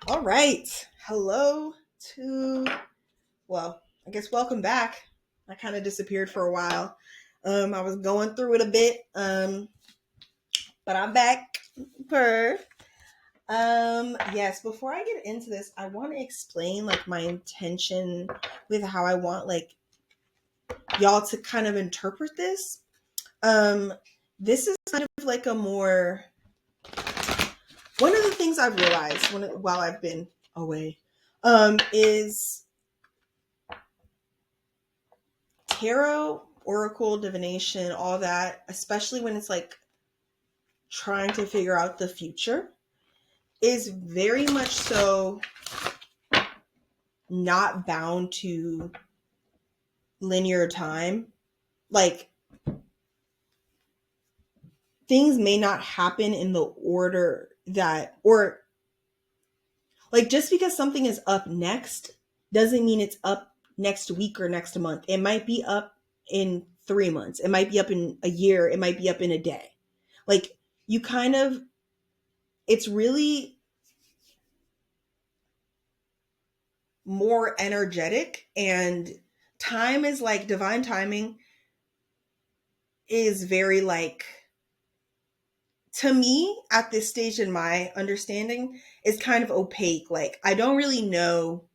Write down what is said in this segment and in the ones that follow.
All right. Hello to, well, I guess welcome back. I kind of disappeared for a while. I was going through it a bit, but I'm back. Per. Yes, before I get into this, I want to explain like my intention with how I want like y'all to kind of interpret this. Um, this is kind of like a more one of the things I've realized while I've been away, is tarot, oracle, divination, all that, especially when it's like trying to figure out the future, is very much so not bound to linear time. Like, things may not happen in the order that, or like, just because something is up next doesn't mean it's up next week or next month. It might be up in 3 months. It might be up in a year. It might be up in a day. Like, you kind of, it's really more energetic, and time is like divine timing is very like, to me at this stage in my understanding, is kind of opaque. Like, I don't really know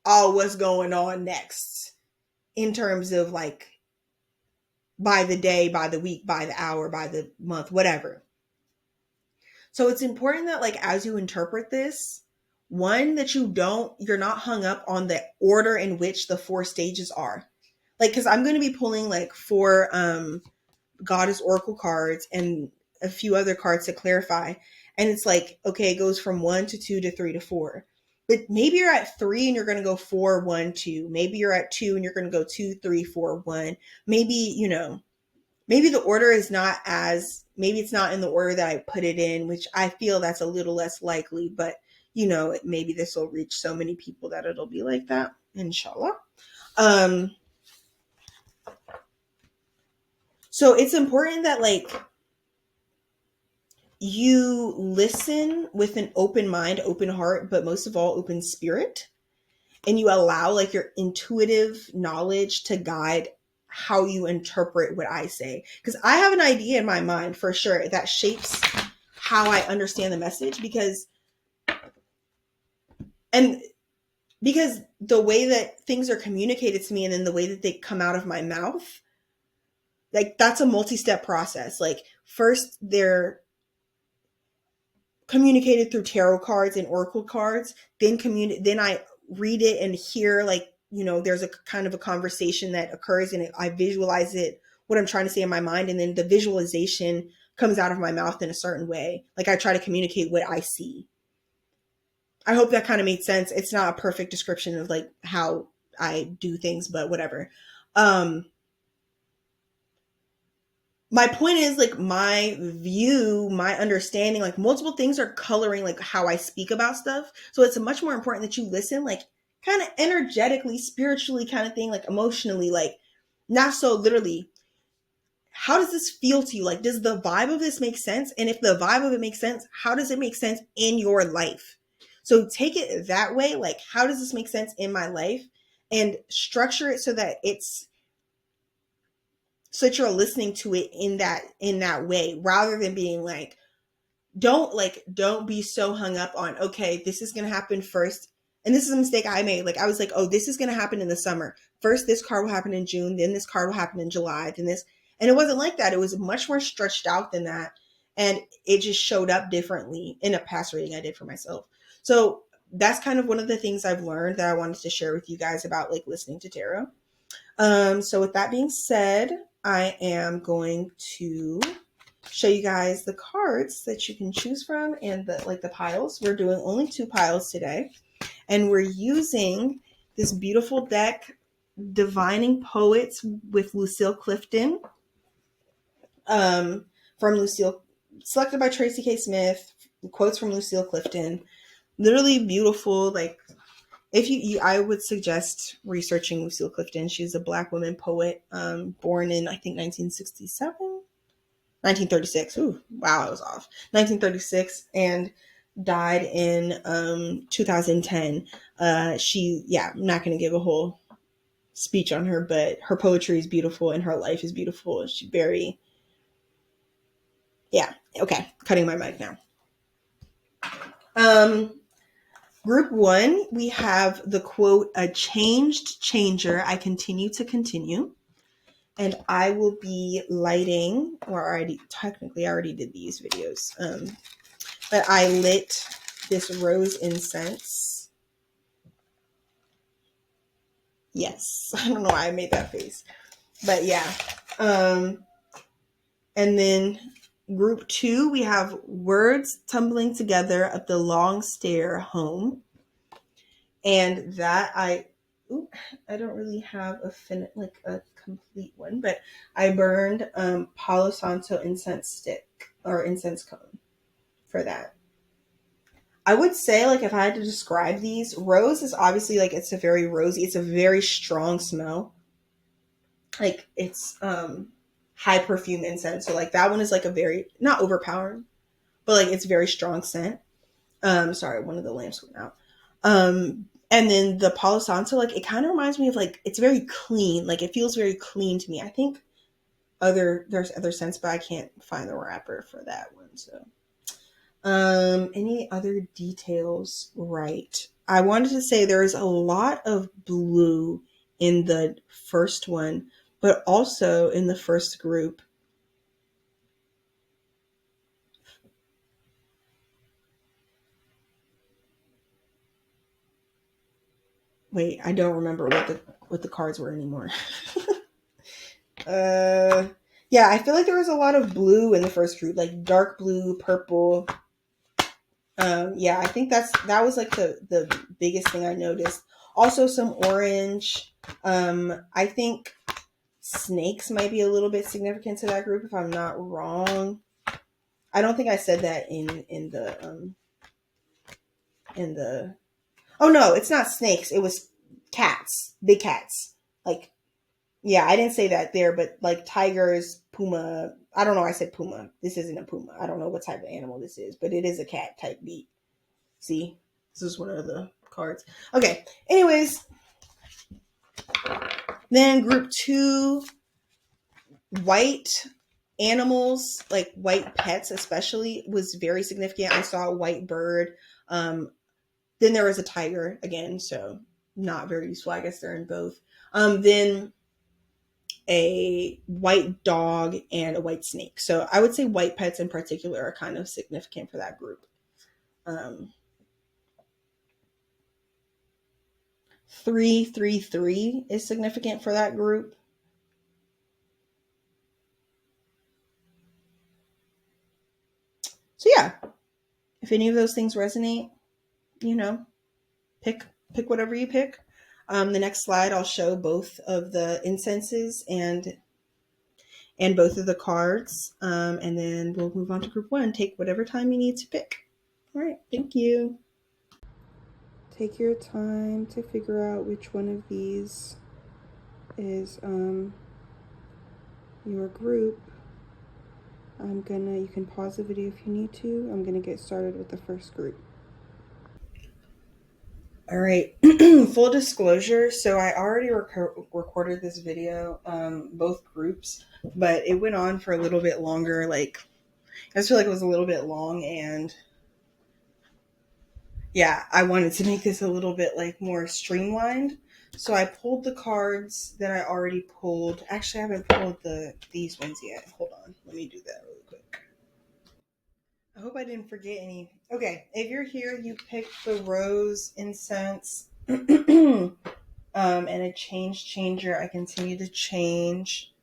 what's going on next in terms of like by the day, by the week, by the hour, by the month, whatever. So it's important that like as you interpret this, one, that you're not hung up on the order in which the four stages are. Like, because I'm going to be pulling like four goddess oracle cards and a few other cards to clarify, and it's like, okay, it goes from 1 to 2 to 3 to 4, but maybe you're at 3 and you're going to go 4 1 2. Maybe you're at 2 and you're going to go 2 3 4 1. Maybe, maybe the order is not as, maybe it's not in the order that I put it in, which I feel that's a little less likely, but maybe this will reach so many people that it'll be like that, inshallah. So it's important that like you listen with an open mind, open heart, but most of all, open spirit. And you allow like your intuitive knowledge to guide how you interpret what I say. Because I have an idea in my mind for sure that shapes how I understand the message, and because the way that things are communicated to me and then the way that they come out of my mouth, like that's a multi-step process. Like, first they're communicated through tarot cards and oracle cards, then I read it and hear like, there's a kind of a conversation that occurs, and I visualize it, what I'm trying to say in my mind, and then the visualization comes out of my mouth in a certain way. Like, I try to communicate what I see. I hope that kind of made sense. It's not a perfect description of like how I do things, but whatever. um my point is like my view, my understanding, like multiple things are coloring like how I speak about stuff. So it's much more important that you listen, like kind of energetically, spiritually, kind of thing, like emotionally, like not so literally. How does this feel to you? Like, does the vibe of this make sense? And if the vibe of it makes sense, how does it make sense in your life? So take it that way. Like, how does this make sense in my life? And structure it so that you're listening to it in that way, rather than being like, don't be so hung up on, okay, this is going to happen first. And this is a mistake I made. Like, I was like, oh, this is going to happen in the summer first, this card will happen in June, then this card will happen in July, then this. And it wasn't like that. It was much more stretched out than that, and it just showed up differently in a past reading I did for myself. So that's kind of one of the things I've learned that I wanted to share with you guys about like listening to tarot. So with that being said, I am going to show you guys the cards that you can choose from, and the piles. We're doing only 2 piles today, and we're using this beautiful deck, Divining Poets with Lucille Clifton, from Lucille, selected by Tracy K. Smith, quotes from Lucille Clifton. Literally beautiful. Like, if I would suggest researching Lucille Clifton. She's a Black woman poet, born in, I think, 1967, 1936. Ooh, wow, I was off. 1936, and died in 2010. I'm not going to give a whole speech on her, but her poetry is beautiful and her life is beautiful. She very, yeah, okay, cutting my mic now. Group one, we have the quote, "A changed changer, I continue to continue." And I will be lighting, or I already did these videos, but I lit this rose incense. Yes, I don't know why I made that face, but yeah. And then group two, we have words tumbling together up the long stair home. And that I don't really have a complete one, but I burned Palo Santo incense stick or incense cone for that. I would say, like, if I had to describe these, rose is obviously like, it's a very rosy, it's a very strong smell. Like, it's high perfume incense. So like that one is like a very, not overpowering, but like it's very strong scent. Sorry, one of the lamps went out. And then the Palo Santo, like, it kind of reminds me of, like, it's very clean. Like, it feels very clean to me. I think there's other scents, but I can't find the wrapper for that one. So, any other details? Right. I wanted to say there is a lot of blue in the first one, but also in the first group. Wait, I don't remember what the cards were anymore. Yeah, I feel like there was a lot of blue in the first group, like dark blue, purple. Yeah, I think that was like the biggest thing I noticed. Also some orange. I think snakes might be a little bit significant to that group if I'm not wrong. I don't think I said that in the Oh no, it's not snakes. It was cats. Big cats. Like, yeah, I didn't say that there, but like tigers, puma. I don't know. I said puma. This isn't a puma. I don't know what type of animal this is, but it is a cat type beat. See, this is one of the cards. Okay. Anyways, then group two, white animals, like white pets, especially, was very significant. I saw a white bird. Then there was a tiger again, so not very useful. I guess they're in both. Then a white dog and a white snake. So I would say white pets in particular are kind of significant for that group. 333 is significant for that group. So yeah, if any of those things resonate, you know, pick whatever you pick. The next slide, I'll show both of the incenses and both of the cards, and then we'll move on to group one. Take whatever time you need to pick. All right, thank you. Take your time to figure out which one of these is your group. You can pause the video if you need to. I'm gonna get started with the first group. All right, full disclosure. So I already recorded this video, both groups, but it went on for a little bit longer. Like, I just feel like it was a little bit long, and yeah, I wanted to make this a little bit like more streamlined. So I pulled the cards that I already pulled. Actually, I haven't pulled these ones yet. Hold on, let me do that really quick. I hope I didn't forget any. Okay, if you're here, you picked the rose incense, and a changer. I continue to change.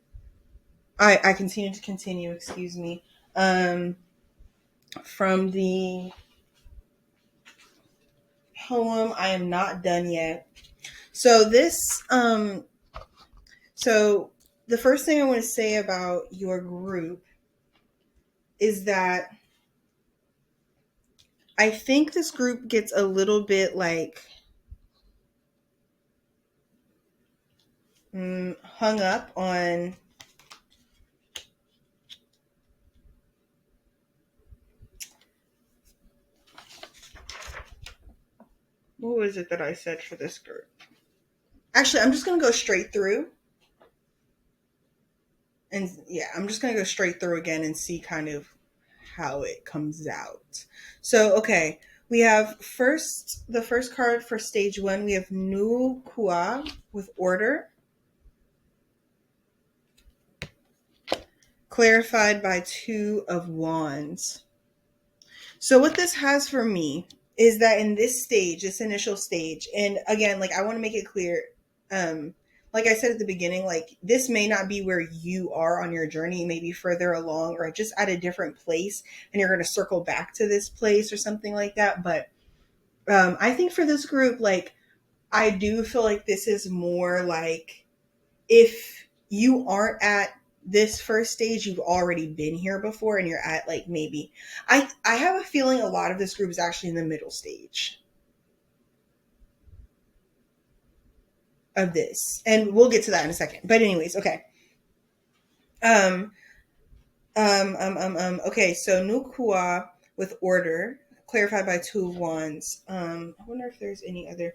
I continue to continue. Excuse me. From the poem, I am not done yet. So so the first thing I want to say about your group is that I think this group gets a little bit like hung up on What was it that I said for this group? Actually, I'm just going to go straight through. And yeah, I'm just going to go straight through again and see kind of how it comes out. So, okay, we have the first card for stage 1, we have Nu Kua with order, clarified by 2 of Wands. So what this has for me is that in this stage, this initial stage, and again, like I want to make it clear, like I said at the beginning, like this may not be where you are on your journey, maybe further along or just at a different place, and you're going to circle back to this place or something like that. But I think for this group, like I do feel like this is more like if you aren't at this first stage, you've already been here before and you're at like maybe I have a feeling a lot of this group is actually in the middle stage of this. And we'll get to that in a second. But anyways, okay. Okay, so Nukua with order, clarified by 2 of Wands. I wonder if there's any other.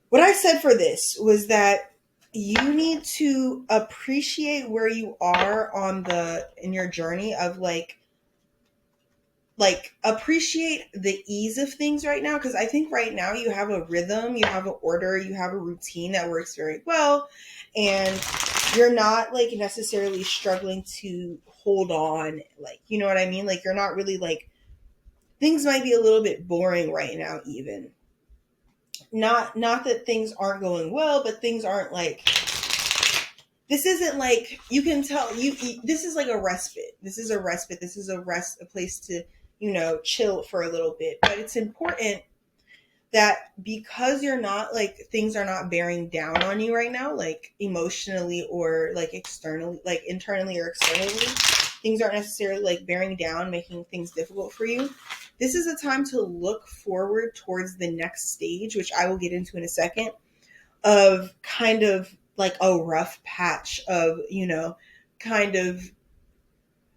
What I said for this was that you need to appreciate where you are in your journey of like appreciate the ease of things right now, because I think right now you have a rhythm, you have an order, you have a routine that works very well, and you're not like necessarily struggling to hold on, like you know what I mean, like you're not really like things might be a little bit boring right now, even not that things aren't going well, but things aren't like this isn't like you can tell this is like a respite. This is a respite. This is a place to, chill for a little bit. But it's important that because you're not like things are not bearing down on you right now, like emotionally or like externally, like internally or externally, things aren't necessarily like bearing down, making things difficult for you. This is a time to look forward towards the next stage, which I will get into in a second, of kind of like a rough patch of, kind of,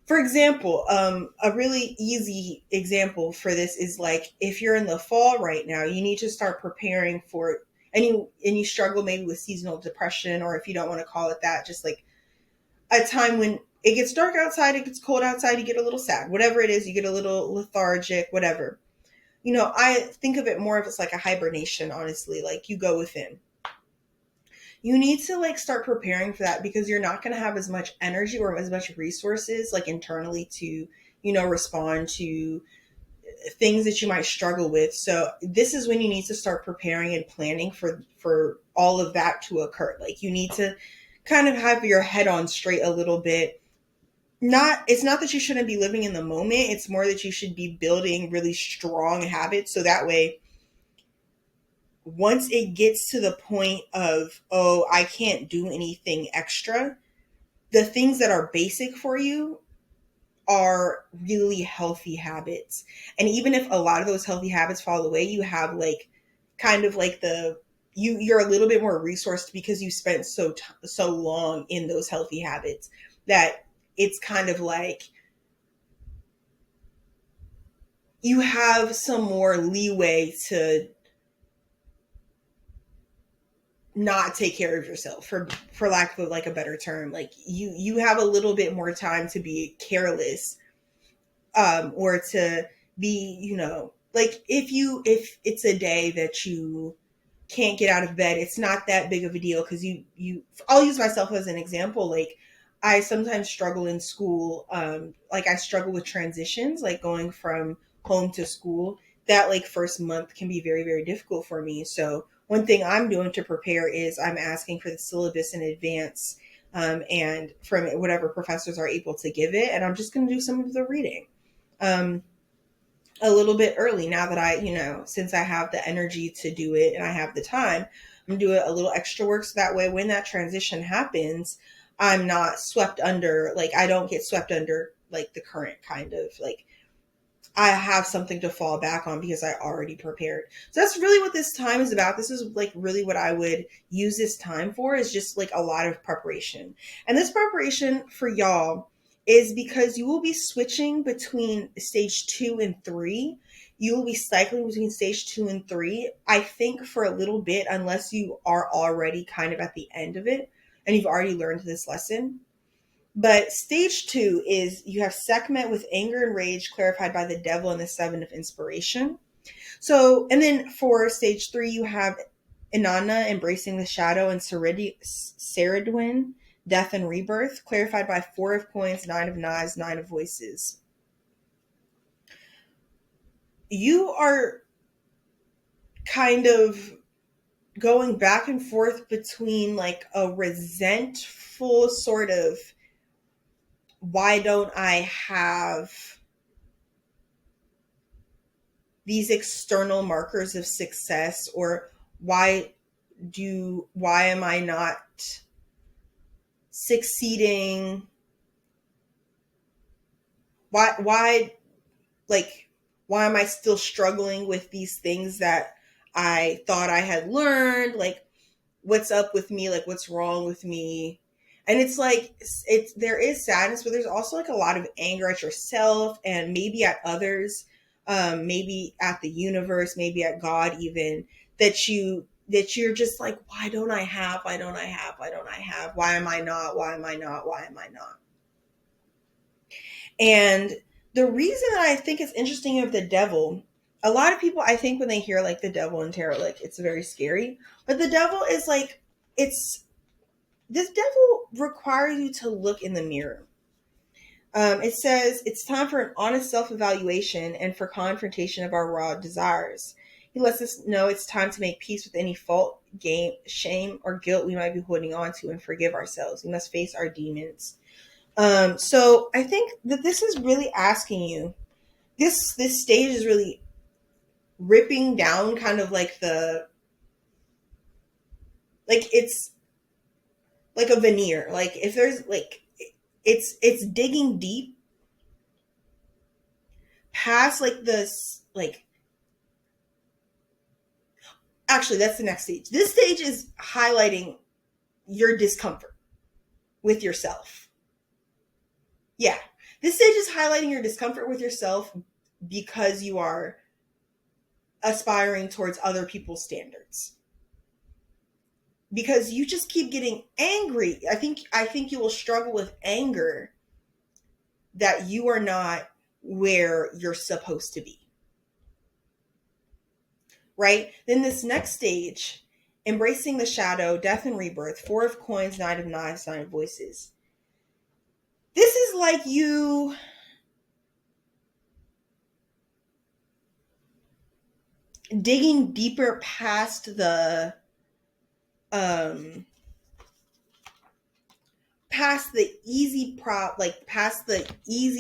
for example, a really easy example for this is like if you're in the fall right now, you need to start preparing for, and you struggle maybe with seasonal depression, or if you don't want to call it that, just like a time when it gets dark outside, it gets cold outside, you get a little sad, whatever it is, you get a little lethargic, whatever. I think of it more of it's like a hibernation, honestly, like you go within. You need to like start preparing for that, because you're not going to have as much energy or as much resources like internally to, respond to things that you might struggle with. So this is when you need to start preparing and planning for all of that to occur. Like you need to kind of have your head on straight a little bit. It's not that you shouldn't be living in the moment. It's more that you should be building really strong habits, so that way once it gets to the point of, oh, I can't do anything extra, the things that are basic for you are really healthy habits. And even if a lot of those healthy habits fall away, you have like kind of like you're a little bit more resourced because you spent so long in those healthy habits that it's kind of like you have some more leeway to not take care of yourself, for lack of like a better term. Like you have a little bit more time to be careless, or to be, like if it's a day that you can't get out of bed, it's not that big of a deal, because I'll use myself as an example. Like I sometimes struggle in school, like I struggle with transitions, like going from home to school. That like first month can be very, very difficult for me. So one thing I'm doing to prepare is I'm asking for the syllabus in advance, and from whatever professors are able to give it, and I'm just going to do some of the reading um, a little bit early, now that since I have the energy to do it and I have the time. I'm doing a little extra work, so that way when that transition happens, I'm not swept under, like I don't get swept under like the current, kind of like I have something to fall back on because I already prepared. So that's really what this time is about. This is like really what I would use this time for, is just like a lot of preparation. And this preparation for y'all is because you will be switching between stage 2 and 3. You will be cycling between stage 2 and 3, I think, for a little bit, unless you are already kind of at the end of it and you've already learned this lesson. But stage 2 is you have Sekhmet with anger and rage clarified by the devil and the 7 of inspiration. So, and then for stage 3, you have Inanna embracing the shadow and Ceridwen, death and rebirth, clarified by 4 of coins, 9 of knives, 9 of voices. You are kind of going back and forth between like a resentful sort of, why don't I have these external markers of success, or why am I not succeeding? Why like why am I still struggling with these things that I thought I had learned? Like, what's up with me? Like, what's wrong with me? And it's like, there is sadness, but there's also like a lot of anger at yourself and maybe at others, maybe at the universe, maybe at God even, that you're just like, why don't I have? Why don't I have? Why don't I have? Why am I not? Why am I not? Why am I not? And the reason that I think it's interesting of the devil, a lot of people, I think when they hear like the devil and tarot, like it's very scary. But the devil is like, this devil requires you to look in the mirror. It says it's time for an honest self-evaluation and for confrontation of our raw desires. He lets us know it's time to make peace with any fault, shame, or guilt we might be holding on to and forgive ourselves. We must face our demons. So I think that this is really asking you. This stage is really ripping down kind of like it's like a veneer. Like if there's like it's digging deep past like this, like, actually that's the next stage. This stage is highlighting your discomfort with yourself. Yeah. This stage is highlighting your discomfort with yourself because you are aspiring towards other people's standards. Because you just keep getting angry. I think you will struggle with anger that you are not where you're supposed to be. Right? Then this next stage, embracing the shadow, death and rebirth, 4 of coins, 9 of knives, 9 of voices. This is like you digging deeper past the past the easy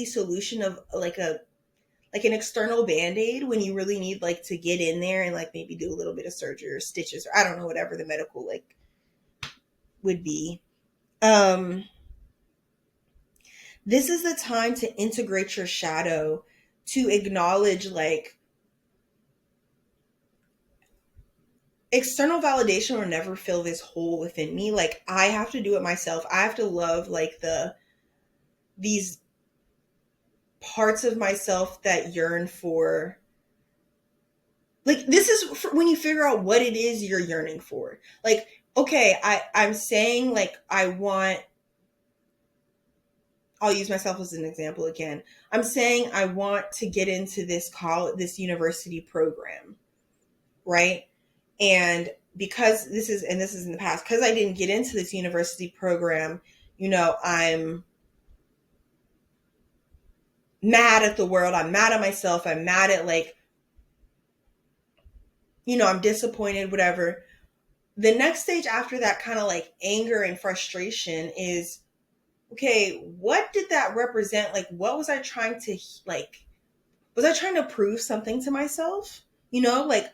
solution of like an external band-aid, when you really need like to get in there and like maybe do a little bit of surgery or stitches, or I don't know, whatever the medical like would be. This is the time to integrate your shadow, to acknowledge like external validation will never fill this hole within me. Like I have to do it myself. I have to love like these parts of myself that yearn for, like, this is for when you figure out what it is you're yearning for. Like, okay, I'm saying like I'll use myself as an example again. I'm saying I want to get into this university program, right? And because this is in the past, because I didn't get into this university program, I'm mad at the world. I'm mad at myself. I'm mad at like, I'm disappointed, whatever. The next stage after that kind of like anger and frustration is, okay, what did that represent? Like, what was I trying to, like, was I trying to prove something to myself? Like,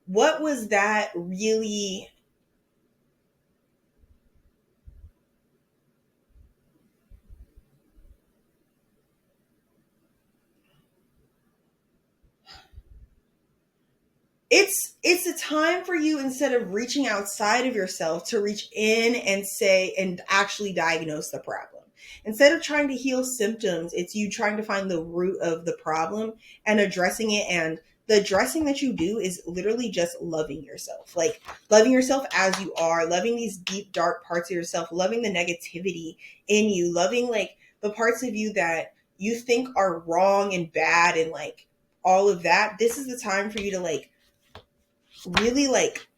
what was that really? It's a time for you, instead of reaching outside of yourself, to reach in and say and actually diagnose the problem. Instead of trying to heal symptoms, it's you trying to find the root of the problem and addressing it and the dressing that you do is literally just loving yourself. Like loving yourself as you are, loving these deep, dark parts of yourself, loving the negativity in you, loving like the parts of you that you think are wrong and bad and like all of that. This is the time for you to like really like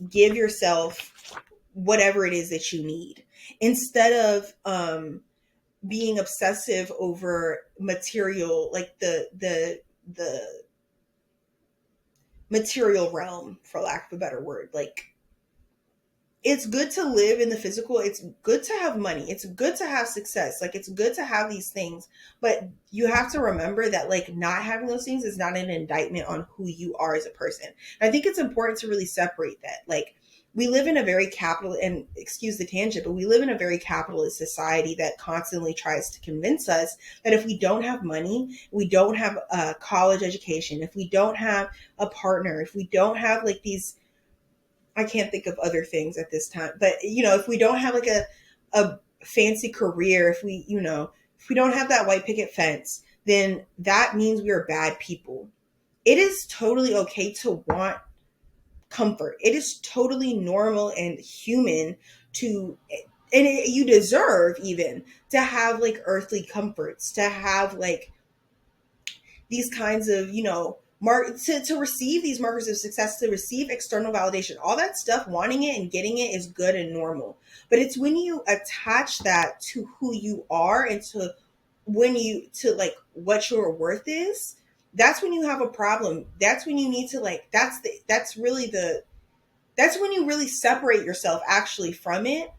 give yourself whatever it is that you need instead of being obsessive over material, like the material realm, for lack of a better word. Like it's good to live in the physical. It's good to have money. It's good to have success. Like it's good to have these things, but you have to remember that like not having those things is not an indictment on who you are as a person. And I think it's important to really separate that. Like we live in a very capital, and excuse the tangent, but we live in a very capitalist society that constantly tries to convince us that if we don't have money, we don't have a college education, if we don't have a partner, if we don't have like these, I can't think of other things at this time, but you know, if we don't have like a fancy career, if we, you know, if we don't have that white picket fence, then that means we are bad people. It is totally okay to want comfort. It is totally normal and human to, and you deserve even to have like earthly comforts, to have like these kinds of, you know, to receive these markers of success, to receive external validation, all that stuff, wanting it and getting it is good and normal. But it's when you attach that to who you are and to when you, to like what your worth is, that's when you have a problem. That's when you need to like, that's when you really separate yourself actually from it.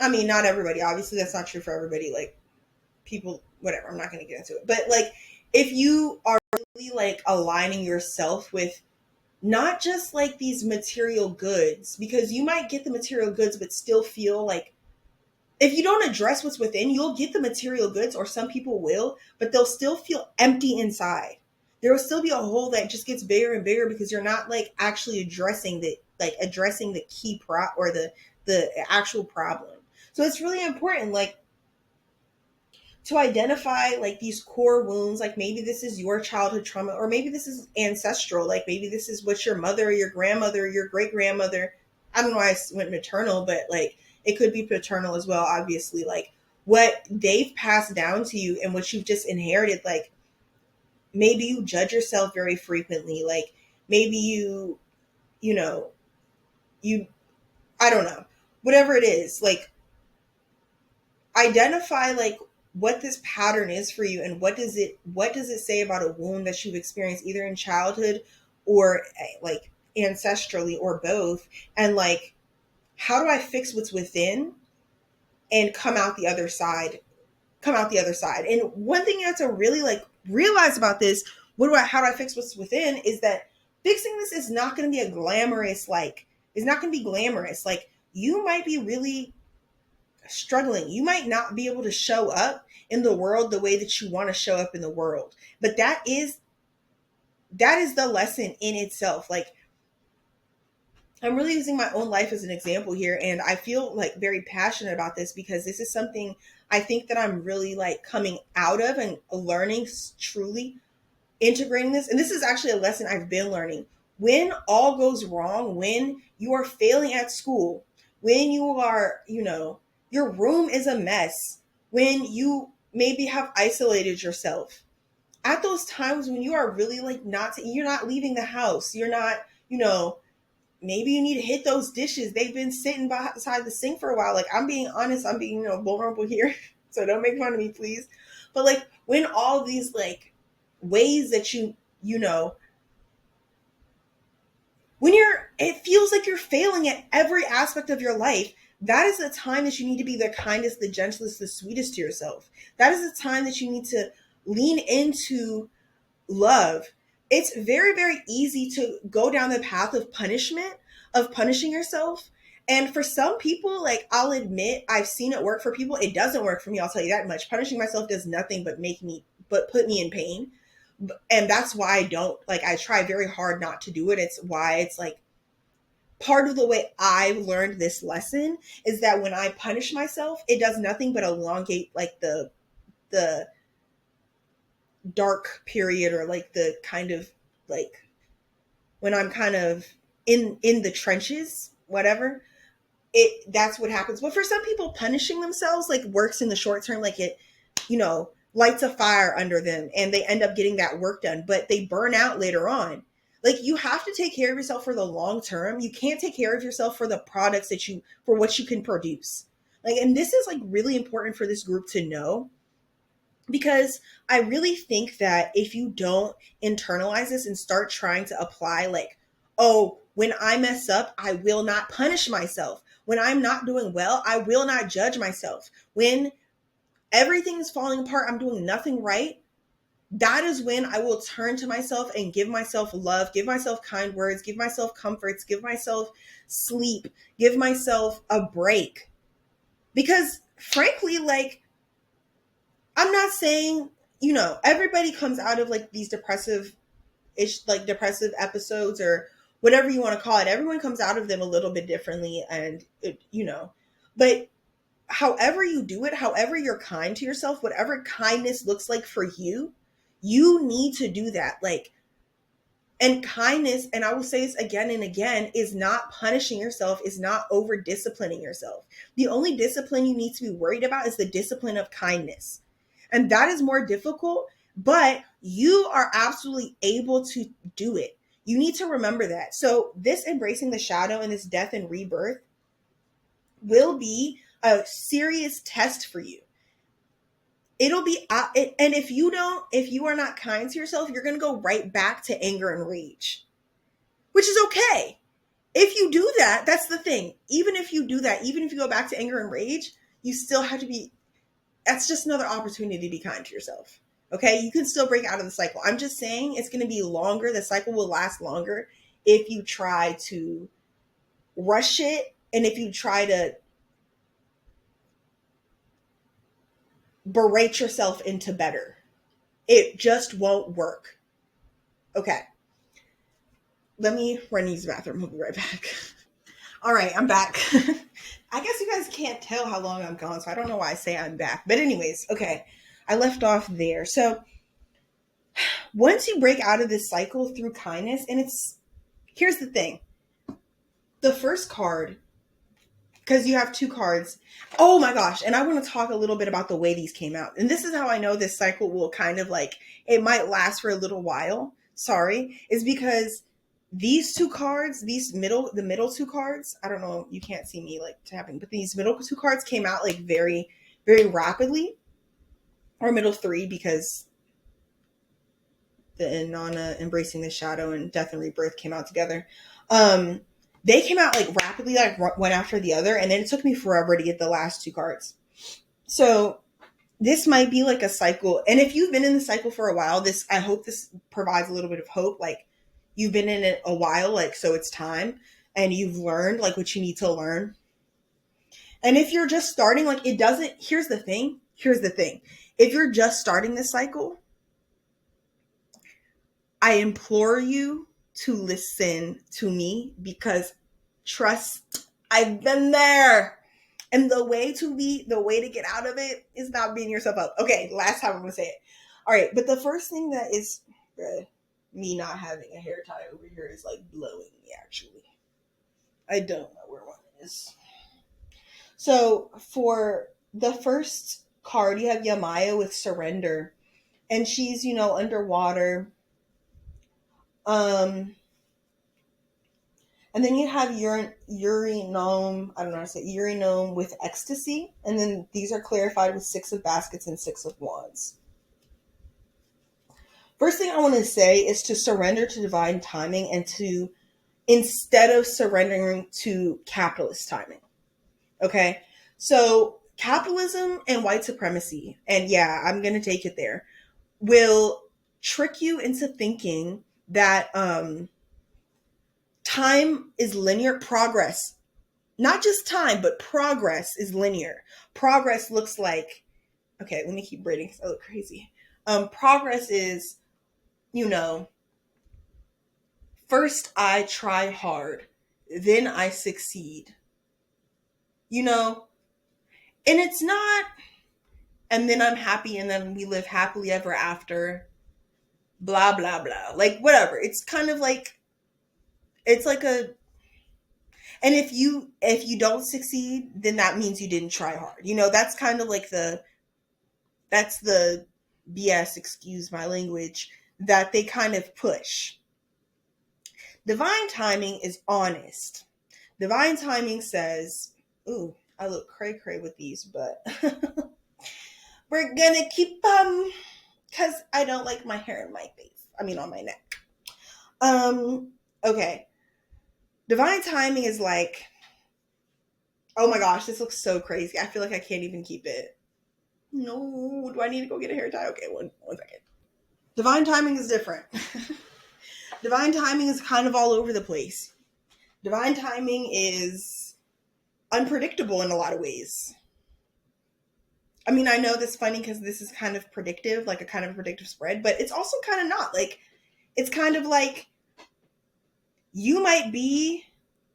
I mean, not everybody, obviously that's not true for everybody. Like people, whatever, I'm not going to get into it, but like if you are really like aligning yourself with not just like these material goods, because you might get the material goods but still feel like, if you don't address what's within, you'll get the material goods, or some people will, but they'll still feel empty inside. There will still be a hole that just gets bigger and bigger because you're not like actually addressing the key or the actual problem. So it's really important like to identify like these core wounds. Like maybe this is your childhood trauma, or maybe this is ancestral. Like maybe this is what your mother or your grandmother or your great grandmother, I don't know why I went maternal, but like it could be paternal as well, obviously, like what they've passed down to you and what you've just inherited. Like maybe you judge yourself very frequently, like maybe you know, you, I don't know, whatever it is, like identify like what this pattern is for you, and what does it say about a wound that you've experienced either in childhood or like ancestrally or both, and like how do I fix what's within and come out the other side. And one thing you have to really like realize about this, how do I fix what's within, is that fixing this is not going to be a glamorous, like it's not going to be glamorous. Like you might be really struggling. You might not be able to show up in the world the way that you want to show up in the world. But that is the lesson in itself. Like I'm really using my own life as an example here, and I feel like very passionate about this because this is something I think that I'm really like coming out of and learning, truly integrating this. And this is actually a lesson I've been learning. When all goes wrong, when you are failing at school, when you are, you know, your room is a mess, when you maybe have isolated yourself, at those times when you are really like you're not leaving the house, you're not, you know, maybe you need to hit those dishes. They've been sitting beside the sink for a while. Like I'm being honest, I'm being, you know, vulnerable here. So don't make fun of me, please. But like when all these like ways that you know, when it feels like you're failing at every aspect of your life, that is the time that you need to be the kindest, the gentlest, the sweetest to yourself. That is the time that you need to lean into love. It's very, very easy to go down the path of punishment, of punishing yourself. And for some people, like I'll admit, I've seen it work for people. It doesn't work for me. I'll tell you that much. Punishing myself does nothing but put me in pain. And that's why I don't, like, I try very hard not to do it. It's why it's like part of the way I've learned this lesson is that when I punish myself, it does nothing but elongate like the dark period, or like the kind of like when I'm kind of in the trenches, whatever, it that's what happens. But for some people, punishing themselves like works in the short term, like it, lights a fire under them and they end up getting that work done, but they burn out later on. Like you have to take care of yourself for the long term. You can't take care of yourself for the products that you for what you can produce. Like, and this is like really important for this group to know, because I really think that if you don't internalize this and start trying to apply, like, oh, when I mess up, I will not punish myself. When I'm not doing well, I will not judge myself. When everything is falling apart, I'm doing nothing right. That is when I will turn to myself and give myself love, give myself kind words, give myself comforts, give myself sleep, give myself a break. Because frankly, like, I'm not saying, everybody comes out of like these depressive episodes or whatever you want to call it. Everyone comes out of them a little bit differently. And, but however you do it, however you're kind to yourself, whatever kindness looks like for you, you need to do that. Like, and kindness, and I will say this again and again, is not punishing yourself, is not over disciplining yourself. The only discipline you need to be worried about is the discipline of kindness. And that is more difficult, but you are absolutely able to do it. You need to remember that. So, this embracing the shadow and this death and rebirth will be a serious test for you. It'll be, and if you are not kind to yourself, you're going to go right back to anger and rage, which is okay. If you do that, that's the thing. Even if you do that, even if you go back to anger and rage, you still have to be, that's just another opportunity to be kind to yourself. Okay. You can still break out of the cycle. I'm just saying it's going to be longer. The cycle will last longer if you try to rush it. And if you try to berate yourself into better, it just won't work. Okay. Let me run to use the bathroom. We'll be right back. All right, I'm back. I guess you guys can't tell how long I'm gone, so I don't know why I say I'm back. But anyways, okay. I left off there. So once you break out of this cycle through kindness, and here's the thing. The first card, because you have two cards. Oh my gosh. And I want to talk a little bit about the way these came out. And this is how I know this cycle will kind of like, it might last for a little while. Sorry. Is because these two cards, the middle two cards, I don't know, you can't see me like tapping, but these middle two cards came out like very, very rapidly, or middle three, because the Inanna embracing the shadow and death and rebirth came out together. They came out like rapidly, like one after the other, and then it took me forever to get the last two cards. So this might be like a cycle, and if you've been in the cycle for a while, I hope this provides a little bit of hope. Like, you've been in it a while, like, so it's time, and you've learned like what you need to learn. And if you're just starting, like, here's the thing. If you're just starting this cycle, I implore you to listen to me, because trust, I've been there. And the way to get out of it is not beating yourself up. Okay, last time I'm going to say it. All right, but the first thing that is me not having a hair tie over here is like blowing me, actually. I don't know where one is. So for the first card, you have Yamaya with surrender. And she's, underwater. And then you have Urinome, I don't know how to say, Urinome with ecstasy. And then these are clarified with 6 of baskets and 6 of wands. First thing I want to say is to surrender to divine timing, and to, instead of surrendering to capitalist timing. Okay? So capitalism and white supremacy, and yeah, I'm going to take it there, will trick you into thinking that time is linear. Progress, not just time, but progress is linear. Progress looks like, okay, let me keep breathing because I look crazy. Progress is, first I try hard, then I succeed. And it's not, and then I'm happy, and then we live happily ever after. blah blah blah, like whatever. It's kind of like, it's like a, and if you don't succeed, then that means you didn't try hard. That's kind of like the BS, excuse my language, that they kind of push. Divine timing is honest. Divine timing says, ooh, I look cray cray with these, but we're gonna keep because I don't like my hair in my face. I mean, on my neck. Okay. Divine timing is like, oh my gosh, this looks so crazy. I feel like I can't even keep it. No, do I need to go get a hair tie? Okay, one second. Divine timing is different. Divine timing is kind of all over the place. Divine timing is unpredictable in a lot of ways. I mean, I know that's funny because this is kind of predictive, like a kind of predictive spread, but it's also kind of not. Like, it's kind of like you might be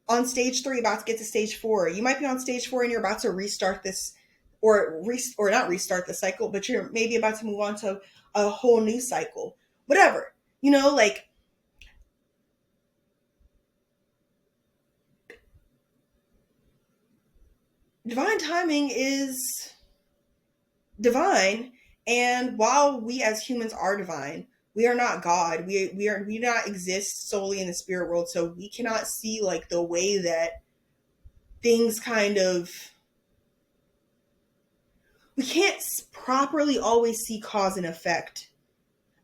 on stage 3 about to get to stage 4. You might be on stage 4 and you're about to restart this, or not restart the cycle, but you're maybe about to move on to a whole new cycle. Whatever. Like, divine timing is divine, and while we as humans are divine, we are not God. We do not exist solely in the spirit world, so we cannot see like the way that things kind of, we can't properly always see cause and effect.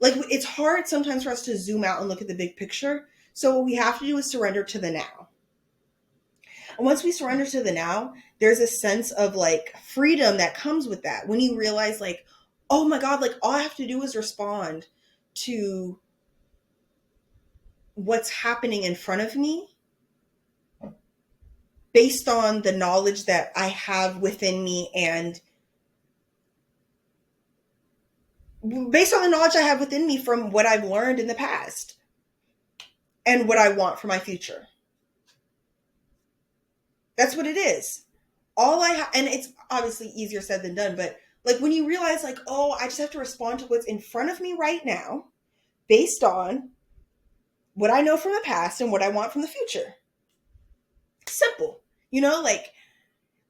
Like, it's hard sometimes for us to zoom out and look at the big picture. So what we have to do is surrender to the now. And once we surrender to the now, there's a sense of like freedom that comes with that. When you realize like, oh my God, like all I have to do is respond to what's happening in front of me based on the knowledge that I have within me, and based on the knowledge I have within me from what I've learned in the past and what I want for my future. That's what it is. And it's obviously easier said than done, but like when you realize like, oh, I just have to respond to what's in front of me right now based on what I know from the past and what I want from the future. Simple. Like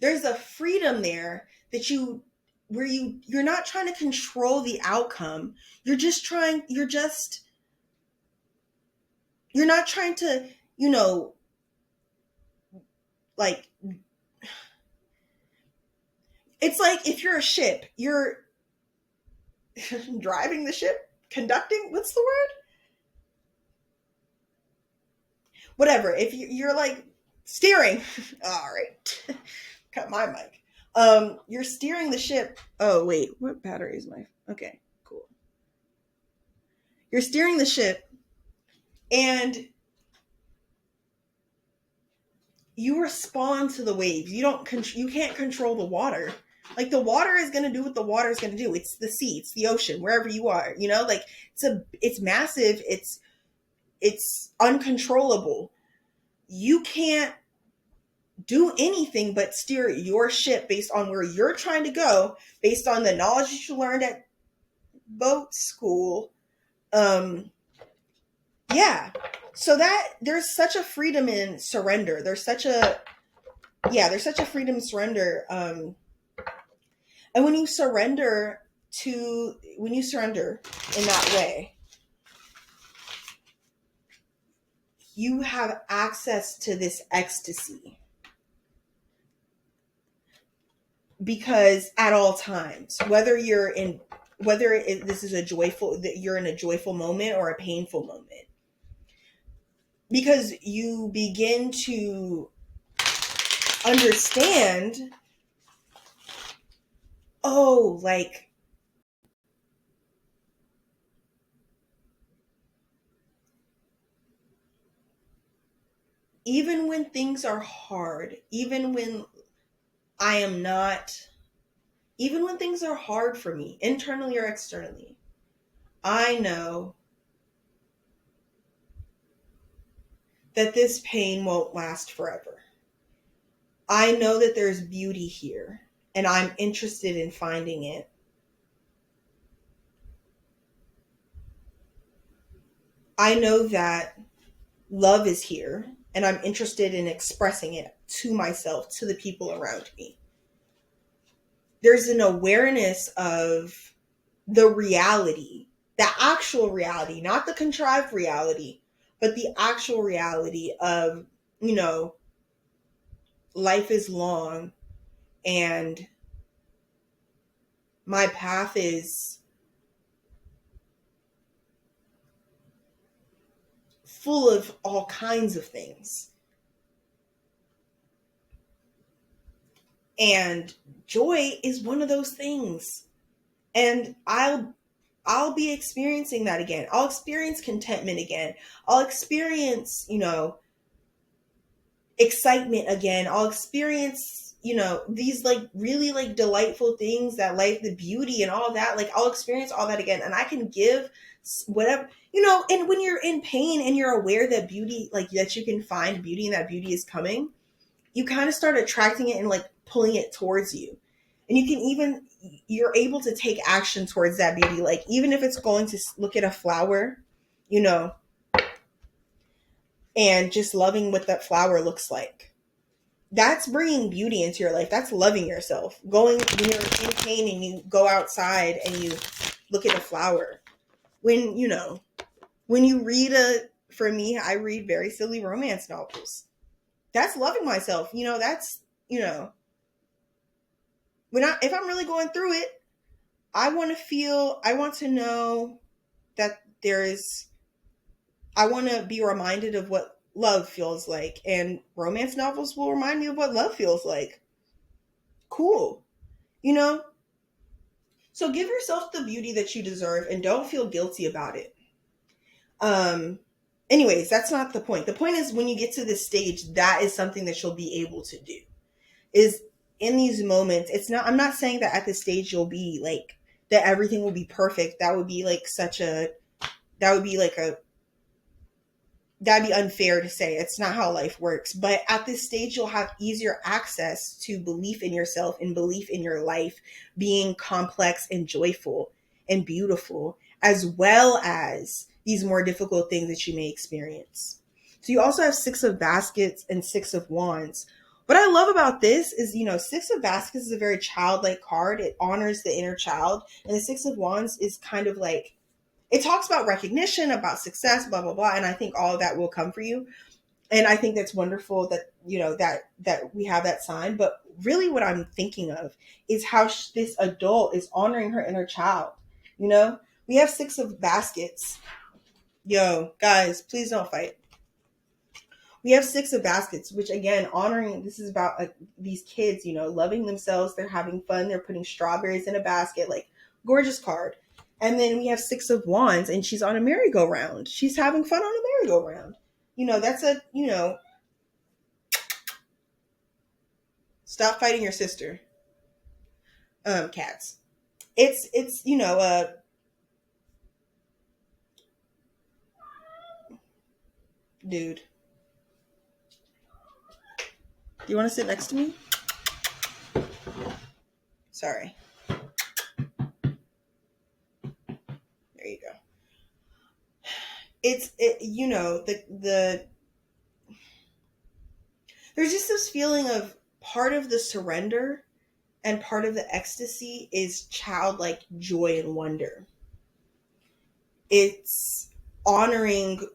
there's a freedom there that you're not trying to control the outcome. You're not trying to, like, it's like if you're a ship, you're driving the ship, conducting, what's the word? Whatever. If you're like steering, all right, cut my mic. You're steering the ship. Oh wait, what battery is my? Okay, cool. You're steering the ship, and you respond to the waves. You can't control the water. Like the water is going to do what the water is going to do. It's the sea, it's the ocean, wherever you are, like it's massive. It's uncontrollable. You can't do anything but steer your ship based on where you're trying to go, based on the knowledge that you learned at boat school. Yeah. So that there's such a freedom in surrender. There's such a freedom in surrender. And when you surrender in that way, you have access to this ecstasy. Because at all times, whether this is you're in a joyful moment or a painful moment, because you begin to understand, oh, like even when things are hard, even when I am not, even when things are hard for me, internally or externally, I know that this pain won't last forever. I know that there's beauty here, and I'm interested in finding it. I know that love is here and I'm interested in expressing it to myself, to the people around me. There's an awareness of the reality, the actual reality, not the contrived reality, but the actual reality of, you know, life is long and my path is full of all kinds of things. And joy is one of those things. And I'll be experiencing that again. I'll experience contentment again. I'll experience, you know, excitement again. I'll experience, you know, these like really like delightful things that life, the beauty and all that. Like I'll experience all that again. And I can give whatever, you know, and when you're in pain and you're aware that beauty, like that you can find beauty and that beauty is coming, you kind of start attracting it and like pulling it towards you. And you can even, you're able to take action towards that beauty. Like even if it's going to look at a flower, you know, and just loving what that flower looks like. That's bringing beauty into your life. That's loving yourself. Going when you're in pain and you go outside and you look at a flower. When, you know, when you read for me, I read very silly romance novels. That's loving myself. You know, that's, you know, if I'm really going through it, I want to know that I want to be reminded of what love feels like. And romance novels will remind me of what love feels like. Cool. You know? So give yourself the beauty that you deserve and don't feel guilty about it. Um, Anyways, that's not the point. The point is when you get to this stage, that is something that you'll be able to do. Is in these moments, I'm not saying that at this stage you'll be like, that everything will be perfect. That would be like that would be like a, that'd be unfair to say. It's not how life works. But at this stage, you'll have easier access to belief in yourself and belief in your life being complex and joyful and beautiful, as well as these more difficult things that you may experience. So you also have Six of Baskets and Six of Wands. What I love about this is, you know, Six of Baskets is a very childlike card. It honors the inner child. And the Six of Wands is kind of like, it talks about recognition, about success, blah, blah, blah. And I think all of that will come for you. And I think that's wonderful that, you know, that we have that sign. But really what I'm thinking of is how this adult is honoring her inner child. You know, we have Six of Baskets. Yo, guys, please don't fight. We have Six of Baskets, which again, honoring, this is about these kids, you know, loving themselves. They're having fun. They're putting strawberries in a basket, like gorgeous card. And then we have Six of Wands and she's on a merry-go-round. She's having fun on a merry-go-round. You know, that's a, you know, stop fighting your sister. Cats. It's, you know, dude. Do you want to sit next to me? Sorry. There you go. You know, the there's just this feeling of part of the surrender and part of the ecstasy is childlike joy and wonder. It's honoring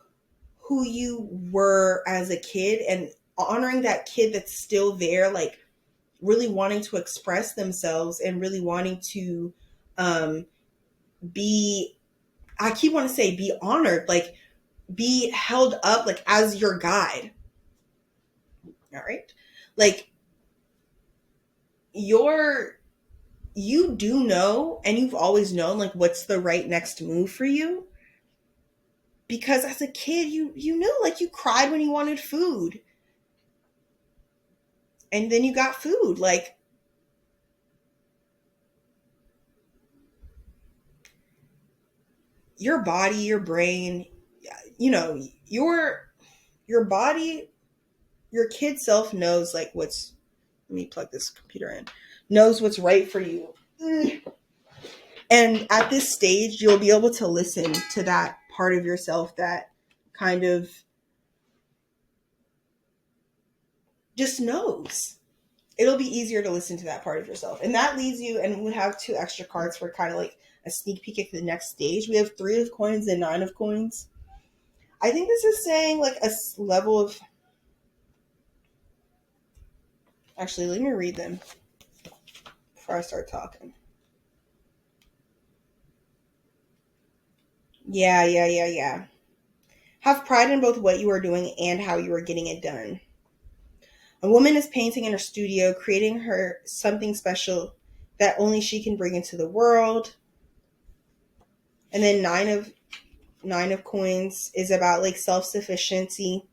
who you were as a kid and honoring that kid that's still there, like really wanting to express themselves and really wanting to um, be, I keep wanting to say, be honored, like be held up like as your guide. All right. Like you do know, and you've always known like what's the right next move for you. Because as a kid, you knew, like you cried when you wanted food. And then you got food. Like your body, your brain, you know, your body, your kid self knows like what's, let me plug this computer in, knows what's right for you. And at this stage, you'll be able to listen to that part of yourself that kind of just knows. It'll be easier to listen to that part of yourself. And that leads you, and we have 2 extra cards for kind of like a sneak peek at the next stage. We have 3 of coins and 9 of coins. I think this is saying like a level of. Actually, let me read them before I start talking. Yeah. Have pride in both what you are doing and how you are getting it done. A woman is painting in her studio, creating her something special that only she can bring into the world. And then nine of coins is about like self-sufficiency,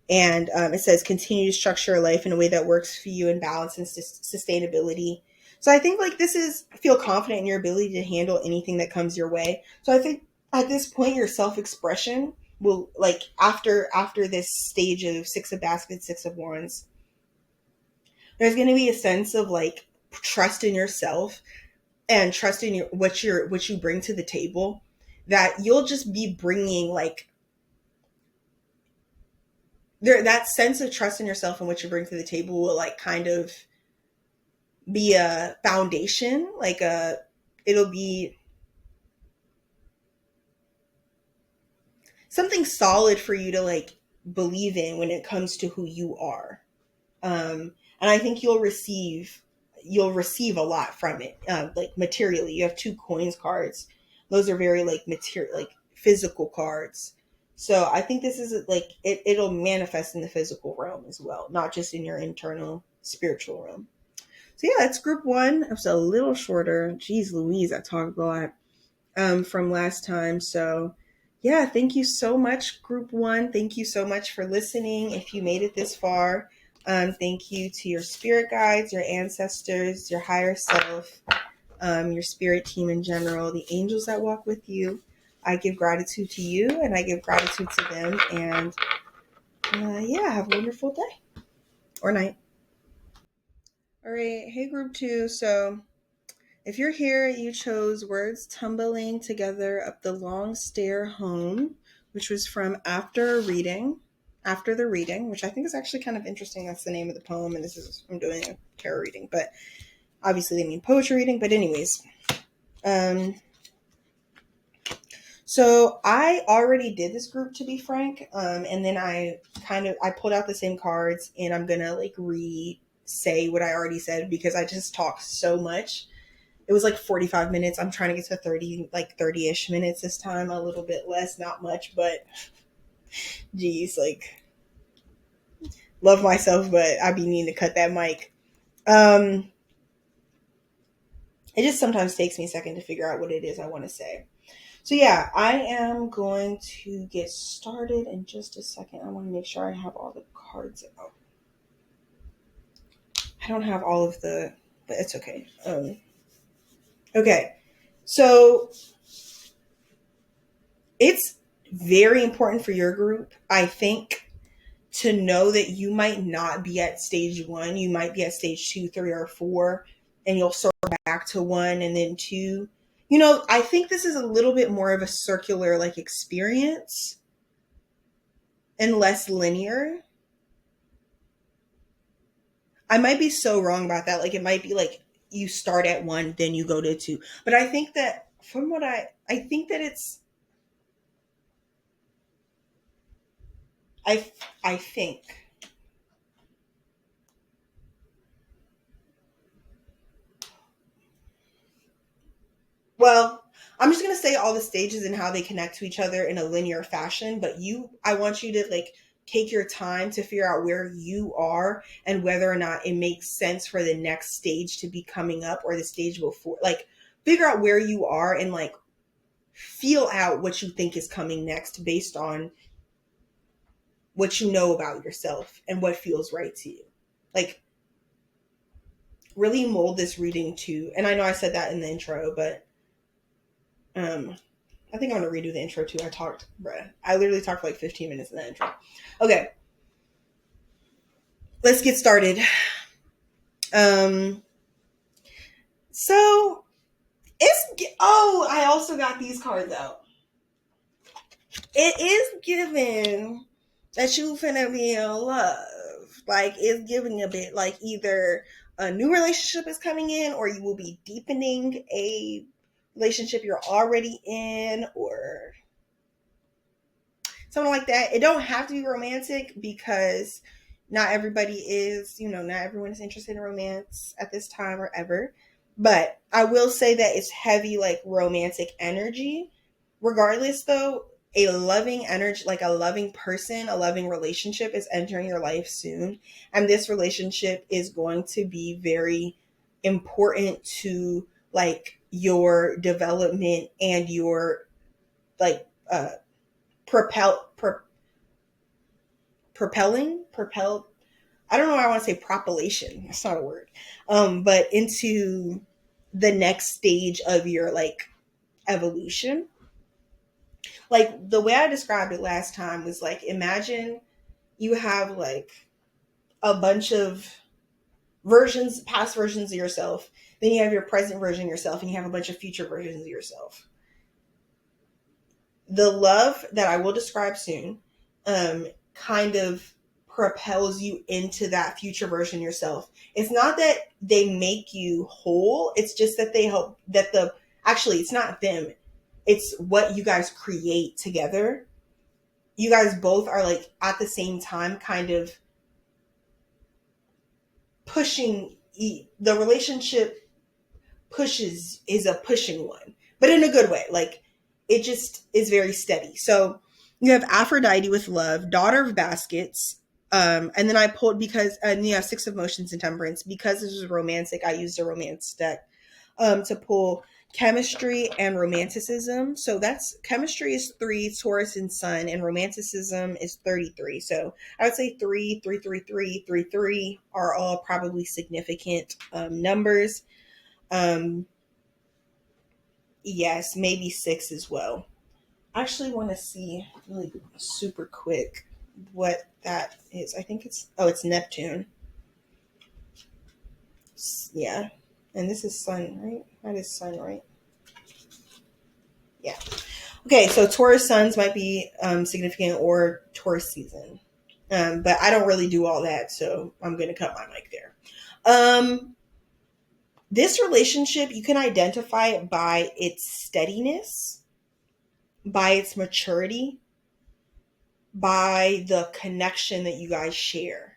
and it says continue to structure your life in a way that works for you in balance and sustainability. So I think like this is feel confident in your ability to handle anything that comes your way. So I think at this point your self-expression will like after this stage of 6 of baskets, 6 of wands, there's going to be a sense of like trust in yourself and trust in what you bring to the table, that you'll just be bringing like there, that sense of trust in yourself and what you bring to the table will like kind of be a foundation, like a it'll be something solid for you to like believe in when it comes to who you are. And I think you'll receive a lot from it, like materially. You have 2 coins cards; those are very like material, like physical cards. So I think this is like it'll manifest in the physical realm as well, not just in your internal spiritual realm. So yeah, it's group one. It was a little shorter. Jeez Louise, I talked a lot from last time. So yeah, thank you so much, group one. Thank you so much for listening. If you made it this far, thank you to your spirit guides, your ancestors, your higher self, your spirit team in general, the angels that walk with you. I give gratitude to you and I give gratitude to them. And yeah, have a wonderful day or night. All right. Hey, group two. So if you're here, you chose Words Tumbling Together Up the Long Stair Home, which was from After the Reading, which I think is actually kind of interesting. That's the name of the poem, and I'm doing a tarot reading, but obviously they mean poetry reading. But anyways, so I already did this group, to be frank, and then I pulled out the same cards, and I'm gonna like re-say what I already said because I just talked so much. It was like 45 minutes. I'm trying to get to 30-ish minutes this time. A little bit less, not much, but geez, like love myself, but I be needing to cut that mic. It just sometimes takes me a second to figure out what it is I want to say. So yeah, I am going to get started in just a second. I want to make sure I have all the cards out. I don't have all of the, but it's okay. Okay, so it's very important for your group, I think, to know that you might not be at stage 1. You might be at stage 2, 3, or 4, and you'll circle back to 1 and then 2. I think this is a little bit more of a circular like experience and less linear. I might be so wrong about that. Like it might be like you start at 1, then you go to 2. But I think that from what I think that it's I think well, I'm just going to say all the stages and how they connect to each other in a linear fashion, but I want you to like take your time to figure out where you are and whether or not it makes sense for the next stage to be coming up or the stage before. Like figure out where you are and like feel out what you think is coming next based on what you know about yourself and what feels right to you. Like really mold this reading to, and I know I said that in the intro, but I think I'm gonna redo the intro too. I literally talked for like 15 minutes in that intro. Okay, let's get started. So I also got these cards out. It is given that you finna be in love. Like, it's giving a bit like either a new relationship is coming in, or you will be deepening a relationship you're already in, or something like that. It don't have to be romantic, because not everybody is, not everyone is interested in romance at this time or ever. But I will say that it's heavy, like, romantic energy. Regardless, though, a loving energy, like a loving person, a loving relationship is entering your life soon. And this relationship is going to be very important to, like, your development and your, like, propel, pro, propel, I don't know why I want to say propulsion, that's not a word, but into the next stage of your, like, evolution. Like, the way I described it last time was like, imagine you have like a bunch of versions, past versions of yourself, then you have your present version of yourself, and you have a bunch of future versions of yourself. The love that I will describe soon, kind of propels you into that future version yourself. It's not that they make you whole, it's just that they help, that the, actually, it's not them, it's what you guys create together. You guys both are, like, at the same time kind of pushing, the relationship pushes, is a pushing one, but in a good way. Like, it just is very steady. So you have Aphrodite with love, daughter of baskets. And then I pulled, because, and you have six of motions and temperance. Because this is romantic, I used a romance deck to pull chemistry and romanticism. So that's, chemistry is 3, Taurus and Sun, and romanticism is 33. So I would say 3, 3, 3, 3, 3, 3 are all probably significant numbers. Um, yes, maybe 6 as well. I actually want to see really super quick what that is. I think it's, oh, it's Neptune. Yeah. And this is Sun, right? That is Sun, right? Yeah. Okay, so Taurus suns might be significant, or Taurus season. But I don't really do all that, so I'm going to cut my mic there. This relationship, you can identify it by its steadiness, by its maturity, by the connection that you guys share.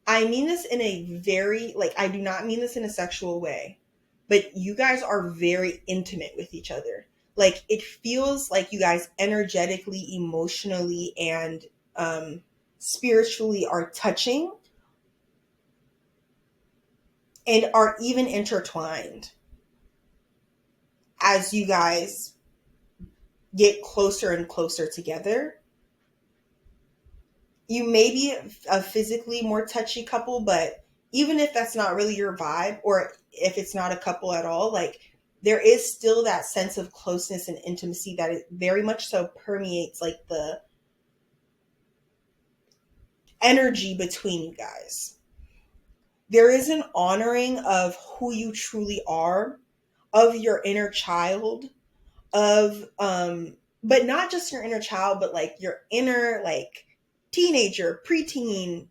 I mean this in a very, like, I do not mean this in a sexual way, but you guys are very intimate with each other. Like, it feels like you guys energetically, emotionally, and spiritually are touching and are even intertwined as you guys get closer and closer together. You may be a physically more touchy couple, but even if that's not really your vibe, or if it's not a couple at all, like, there is still that sense of closeness and intimacy that it very much so permeates, like, the energy between you guys. There is an honoring of who you truly are, of your inner child, of but not just your inner child, but like your inner, like, teenager, preteen,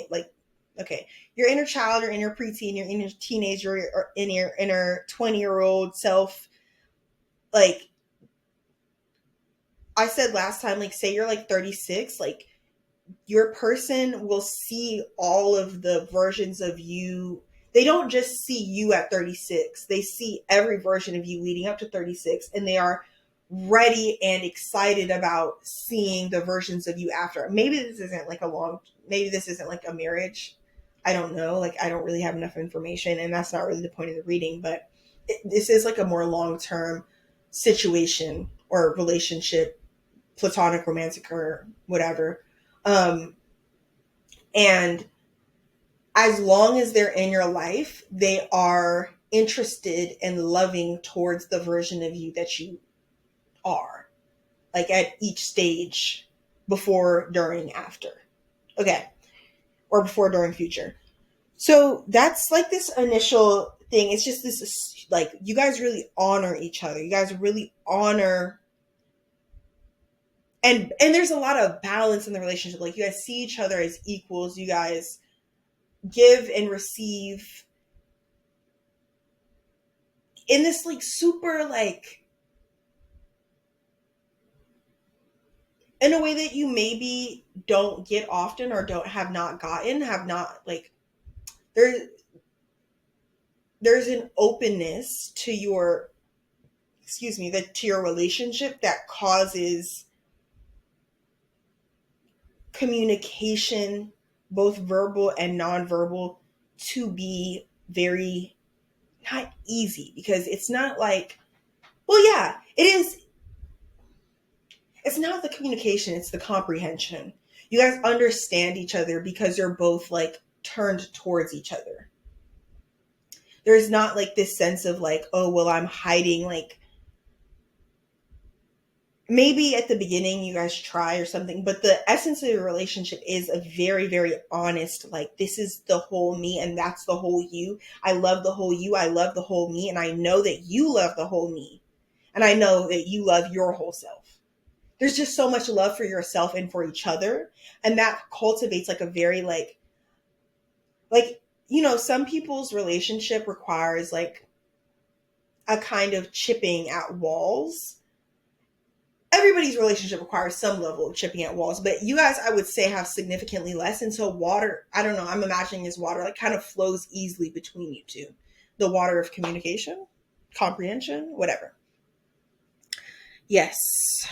like, okay, your inner child, your inner preteen, your inner teenager, or in your inner 20-year-old self. Like I said last time, like, say you're like 36, like, your person will see all of the versions of you. They don't just see you at 36. They see every version of you leading up to 36, and they are ready and excited about seeing the versions of you after. Maybe this isn't like a marriage. I don't know. Like, I don't really have enough information, and that's not really the point of the reading, but this is like a more long-term situation or relationship, platonic, romantic, or whatever. And as long as they're in your life, they are interested and loving towards the version of you that you are, like, at each stage, before, during, after. Okay. Or before, during, future. So that's like this initial thing. It's just this, like, you guys really honor each other. You guys really honor And there's a lot of balance in the relationship. Like, you guys see each other as equals. You guys give and receive in this like super like, in a way that you maybe don't get often, or don't have not gotten, have not like, there there's an openness to your, excuse me, that to your relationship that causes communication, both verbal and nonverbal, to be very not easy, because it's not like, well, yeah, it is. It's not the communication, it's the comprehension. You guys understand each other because you're both like turned towards each other. There's not like this sense of like, oh, well, I'm hiding. Like, maybe at the beginning you guys try or something, but the essence of your relationship is a very, very honest, like, this is the whole me and that's the whole you. I love the whole you. I love the whole me. And I know that you love the whole me. And I know that you love your whole self. There's just so much love for yourself and for each other. And that cultivates like a very like, some people's relationship requires like a kind of chipping at walls. Everybody's relationship requires some level of chipping at walls, but you guys, I would say, have significantly less. And so water, I don't know, I'm imagining as water, like, kind of flows easily between you two. The water of communication, comprehension, whatever. Yes.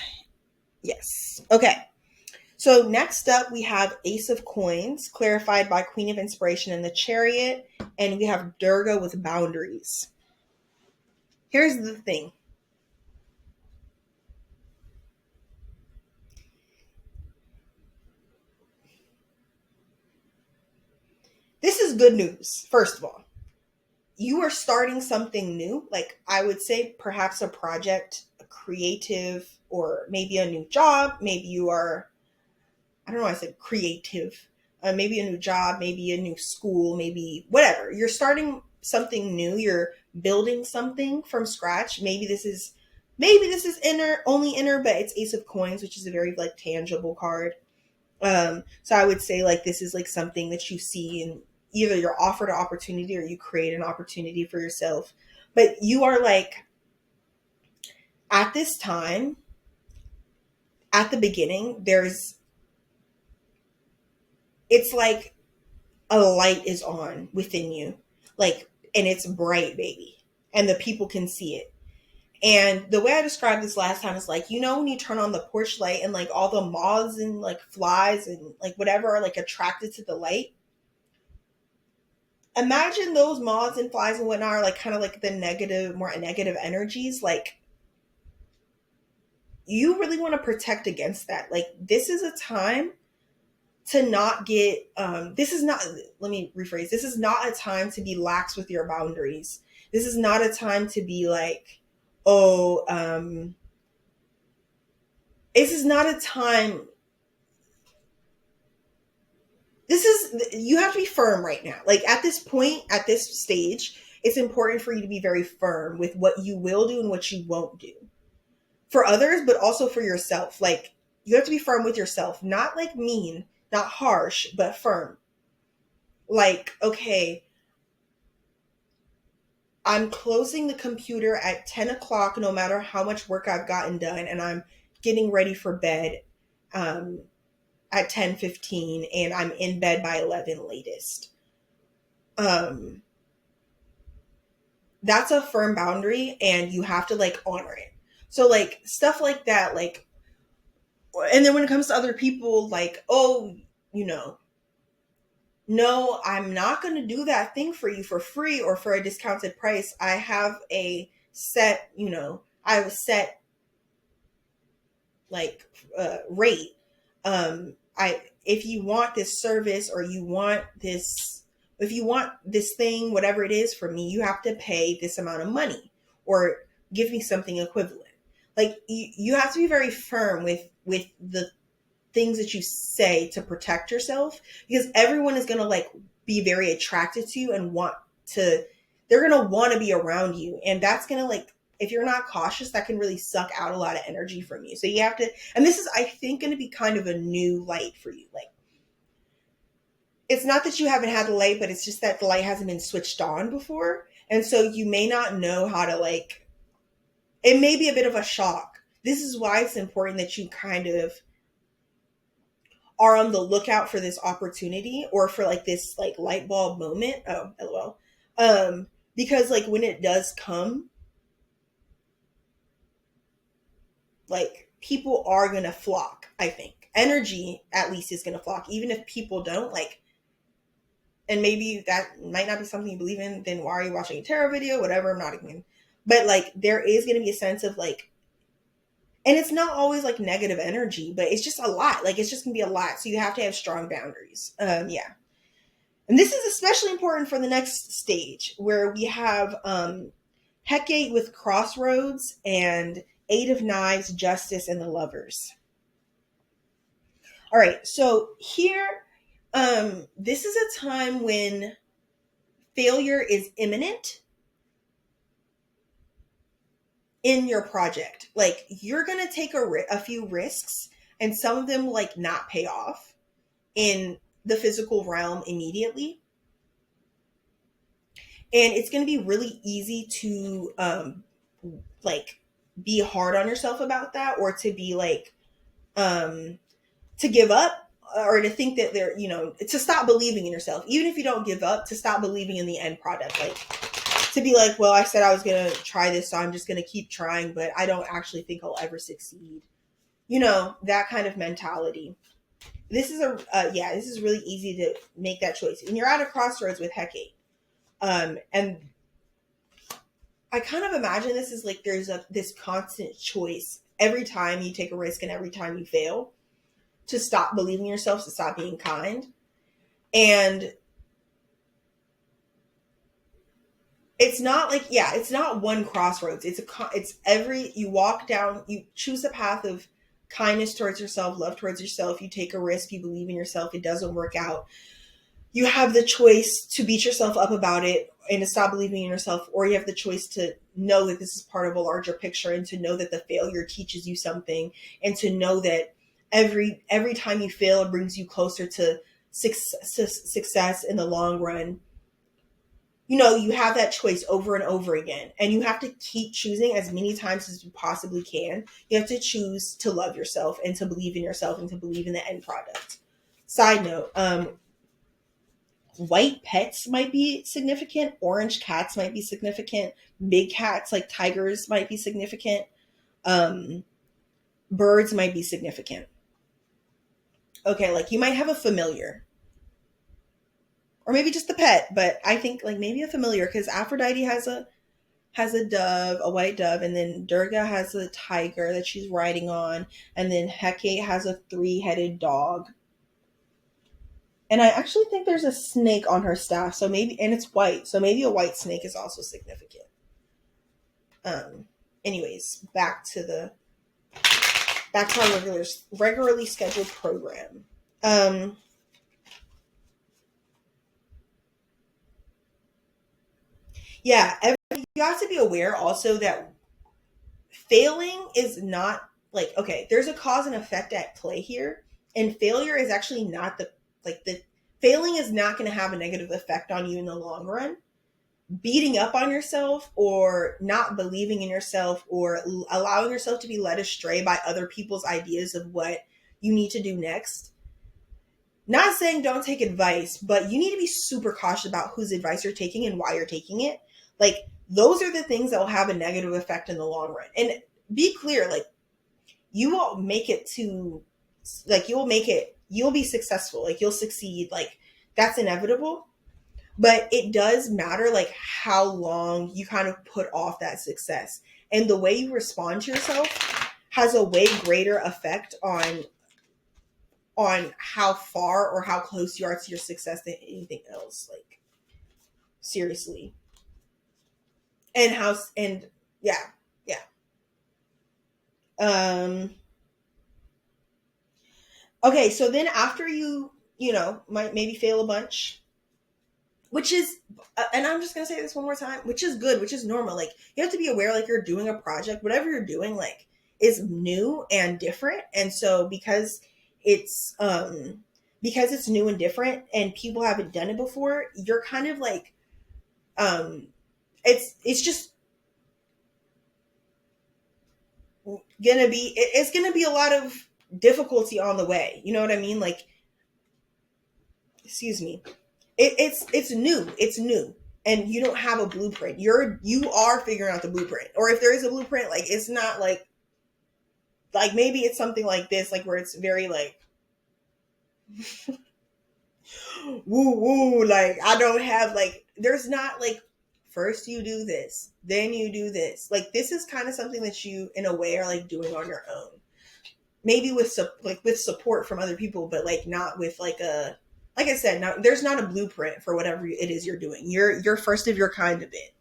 Yes. Okay. So next up, we have Ace of Coins, clarified by Queen of Inspiration and the Chariot. And we have Durga with boundaries. Here's the thing. This is good news, first of all. You are starting something new. Like, I would say perhaps a project, a creative, or maybe a new job. Maybe you are, I don't know why I said creative. Maybe a new job, maybe a new school, maybe whatever. You're starting something new. You're building something from scratch. Maybe this is inner, only inner, but it's Ace of Coins, which is a very like tangible card. So I would say like this is like something that you see, and either you're offered an opportunity or you create an opportunity for yourself. But you are like, at this time, at the beginning, it's like a light is on within you, like, and it's bright, baby, and the people can see it. And the way I described this last time is like, when you turn on the porch light and like all the moths and like flies and like whatever are like attracted to the light. Imagine those moths and flies and whatnot are like kind of like the negative, more negative energies. Like, you really want to protect against that. Like, this is a time to not get, this is not, let me rephrase, this is not a time to be lax with your boundaries. This is not a time to be like, oh, this is not a time, you have to be firm right now. Like, at this point, at this stage, it's important for you to be very firm with what you will do and what you won't do for others, but also for yourself. Like, you have to be firm with yourself, not like mean, not harsh, but firm. Like, okay, I'm closing the computer at 10 o'clock, no matter how much work I've gotten done, and I'm getting ready for bed um, at 10:15, and I'm in bed by 11 latest. Um, that's a firm boundary, and you have to like honor it. So like stuff like that, like, and then when it comes to other people, like, oh, you know, no, I'm not going to do that thing for you for free or for a discounted price. I have a set, I have a set like rate. I if you want this service, or if you want this thing, whatever it is from me, you have to pay this amount of money or give me something equivalent. Like, you have to be very firm with the things that you say to protect yourself, because everyone is going to like be very attracted to you and they're going to want to be around you, and that's going to like if you're not cautious, that can really suck out a lot of energy from you. So you have to, and this is, I think, going to be kind of a new light for you. Like, it's not that you haven't had the light, but it's just that the light hasn't been switched on before. And so you may not know how to, like, it may be a bit of a shock. This is why it's important that you kind of are on the lookout for this opportunity, or for like this like light bulb moment. Oh, lol. Because like when it does come, like people are gonna flock. I think energy at least is gonna flock, even if people don't like. And maybe that might not be something you believe in. Then why are you watching a tarot video? Whatever. I'm not even. But like there is gonna be a sense of like, and it's not always like negative energy, but it's just a lot. Like it's just gonna be a lot. So you have to have strong boundaries. Yeah. And this is especially important for the next stage where we have Hecate with Crossroads and Eight of Knives, Justice, and the Lovers. All right, so here, this is a time when failure is imminent in your project. Like you're gonna take a few risks, and some of them like not pay off in the physical realm immediately. And it's going to be really easy to like be hard on yourself about that, or to be like to give up, or to think that they're, you know, to stop believing in yourself. Even if you don't give up, to stop believing in the end product. Like to be like, well, I said I was going to try this, so I'm just going to keep trying, but I don't actually think I'll ever succeed. You know, that kind of mentality. This is this is really easy to make that choice. And you're at a crossroads with Hecate. And I kind of imagine this is like there's this constant choice every time you take a risk and every time you fail, to stop believing in yourself, to stop being kind. And it's not like, yeah, it's not one crossroads. It's every, you walk down, you choose a path of kindness towards yourself, love towards yourself. You take a risk, you believe in yourself, it doesn't work out. You have the choice to beat yourself up about it and to stop believing in yourself, or you have the choice to know that this is part of a larger picture, and to know that the failure teaches you something, and to know that every time you fail, it brings you closer to success in the long run. You know, you have that choice over and over again, and you have to keep choosing as many times as you possibly can. You have to choose to love yourself and to believe in yourself and to believe in the end product. Side note, white pets might be significant. Orange cats might be significant. Big cats like tigers might be significant. Um, Birds might be significant. Okay, like you might have a familiar, or maybe just a pet, but I think like maybe a familiar, because Aphrodite has a dove, a white dove, and then Durga has a tiger that she's riding on, and then Hecate has a three-headed dog. And I actually think there's a snake on her staff, so maybe, and it's white, so maybe a white snake is also significant. Um, Anyways, back to our regularly scheduled program. Um, yeah, you have to be aware also that failing is not like, okay, there's a cause and effect at play here, and failure is actually not the failing is not going to have a negative effect on you in the long run. Beating up on yourself, or not believing in yourself, or allowing yourself to be led astray by other people's ideas of what you need to do next. Not saying don't take advice, but you need to be super cautious about whose advice you're taking and why you're taking it. Like those are the things that will have a negative effect in the long run. And be clear, like you will make it to, like you'll be successful, like you'll succeed, like that's inevitable. But it does matter like how long you kind of put off that success, and the way you respond to yourself has a way greater effect on how far or how close you are to your success than anything else. Like seriously. And yeah, yeah. um okay, so then after you know, might maybe fail a bunch, which is, and I'm just gonna say this one more time, which is good, which is normal. Like, you have to be aware, like, you're doing a project, whatever you're doing, like, is new and different. And so it's because it's new and different and people haven't done it before, you're kind of like, um it's just it's gonna be a lot of difficulty on the way, you know what I mean? Like, excuse me, it's new, it's new, and you don't have a blueprint. You are figuring out the blueprint, or if there is a blueprint, like, it's not like maybe it's something like this, like, where it's very like woo woo, like, I don't have, like, there's not like, first you do this, then you do this. Like, this is kind of something that you in a way are like doing on your own, maybe with like with support from other people, but like not with like a, like I said, not, there's not a blueprint for whatever it is you're doing. You're first of your kind of it.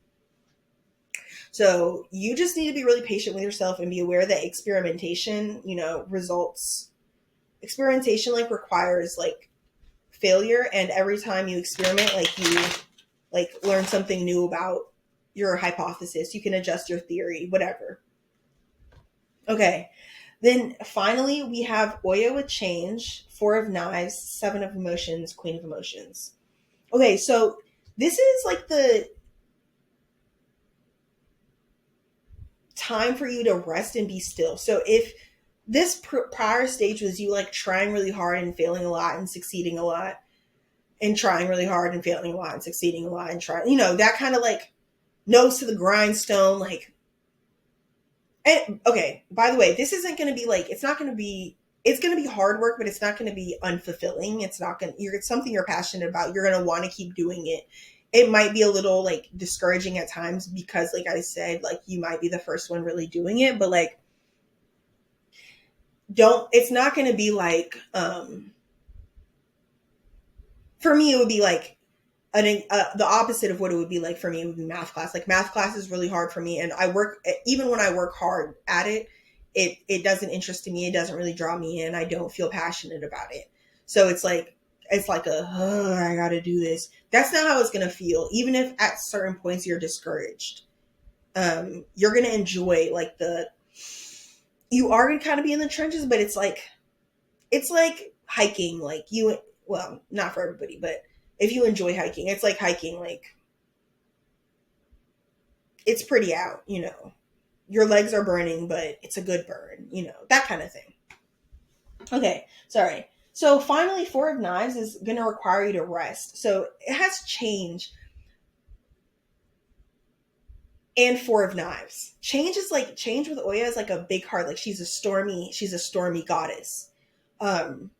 So you just need to be really patient with yourself and be aware that experimentation, results, experimentation like requires like failure, and every time you experiment, like, you like learn something new about your hypothesis, you can adjust your theory, whatever. Okay. Then finally, we have Oya with change, Four of Knives, Seven of Emotions, Queen of Emotions. Okay, so this is like the time for you to rest and be still. So if this prior stage was you like trying really hard and failing a lot and succeeding a lot, and trying really hard and failing a lot and succeeding a lot and trying, that kind of like nose to the grindstone, like. And okay, by the way, this isn't going to be like, it's not going to be, it's going to be hard work, but it's not going to be unfulfilling. It's not going to, it's something you're passionate about. You're going to want to keep doing it. It might be a little like discouraging at times because, like I said, like, you might be the first one really doing it, but like, it's not going to be like, for me, it would be like, the opposite of what it would be like for me would be math class. Like, math class is really hard for me, and I work, even when I work hard at it, it doesn't interest me. It doesn't really draw me in. I don't feel passionate about it. So it's like I got to do this. That's not how it's gonna feel. Even if at certain points you're discouraged, you're gonna enjoy like you are gonna kind of be in the trenches, but it's like hiking. Like, well, not for everybody, but if you enjoy hiking, it's like hiking, like, it's pretty out. Your legs are burning, but it's a good burn, that kind of thing. Okay, sorry. So finally, Four of Knives is going to require you to rest. So it has change and Four of Knives. Change with Oya is like a big heart. Like, she's a stormy goddess. Um,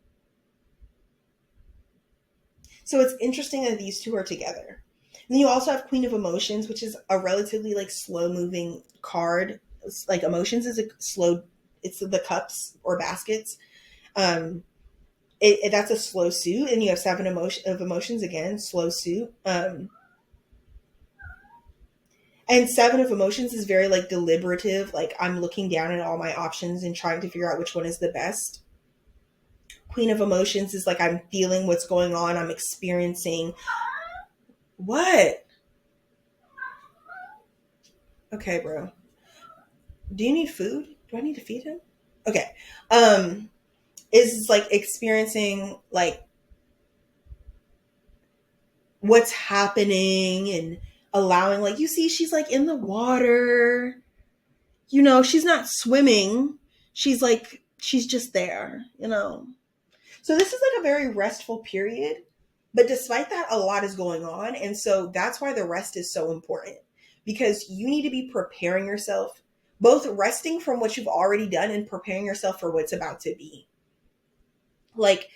so it's interesting that these two are together. And then you also have Queen of Emotions, which is a relatively like slow moving card. It's like emotions is a slow. It's the cups or baskets. Um, that's a slow suit, and you have of emotions again, slow suit. And Seven of Emotions is very like deliberative. Like, I'm looking down at all my options and trying to figure out which one is the best. Queen of Emotions is like, I'm feeling what's going on. I'm experiencing what? Okay, bro. Do you need food? Do I need to feed him? Okay. Um, is like experiencing like what's happening and allowing, like, you see she's like in the water. She's not swimming. She's just there. So this is like a very restful period. But despite that, a lot is going on. And so that's why the rest is so important, because you need to be preparing yourself, both resting from what you've already done and preparing yourself for what's about to be. Like,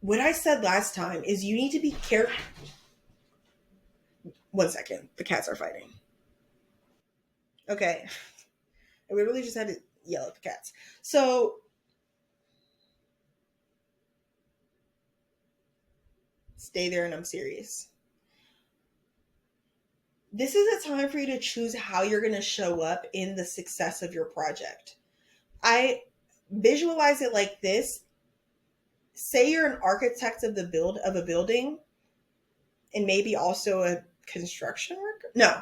what I said last time is you need to be careful. One second. The cats are fighting. Okay. We really just had to yell at the cats. So stay there, and I'm serious. This is a time for you to choose how you're going to show up in the success of your project. I visualize it like this. say you're an architect of a building, and maybe also a construction worker. No,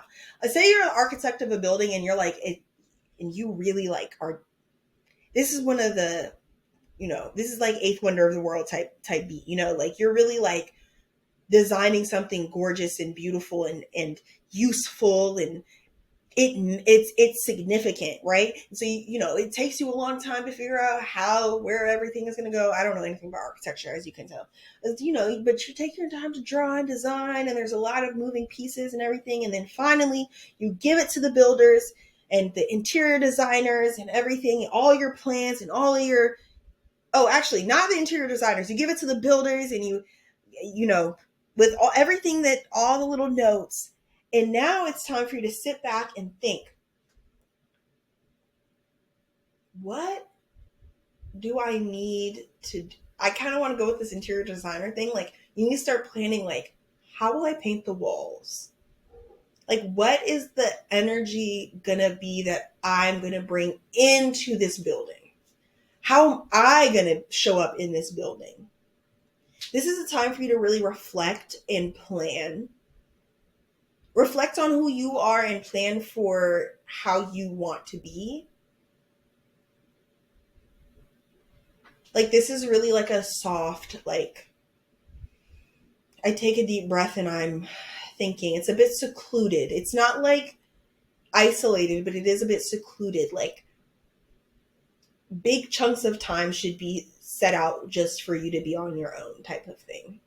say you're an architect of a building, and you're like it, and you really like are. This is one of the, this is like eighth wonder of the world type beat. Like you're really like designing something gorgeous and beautiful and useful, and it's significant, right? So it takes you a long time to figure out where everything is going to go. I don't know anything about architecture, as you can tell. But you take your time to draw and design, and there's a lot of moving pieces and everything, and then finally you give it to the builders and the interior designers and everything, all your plans and all of your, oh, actually not the interior designers, you give it to the builders, and with everything, that all the little notes. And now it's time for you to sit back and think, what do I need to, I kind of want to go with this interior designer thing. Like, you need to start planning, like, how will I paint the walls? Like, what is the energy gonna be that I'm gonna bring into this building? How am I gonna show up in this building? This is a time for you to really reflect and plan. Reflect on who you are and plan for how you want to be. Like, this is really like a soft, like, I take a deep breath and I'm thinking. It's a bit secluded. It's not like isolated, but it is a bit secluded. Like, big chunks of time should be set out just for you to be on your own, type of thing.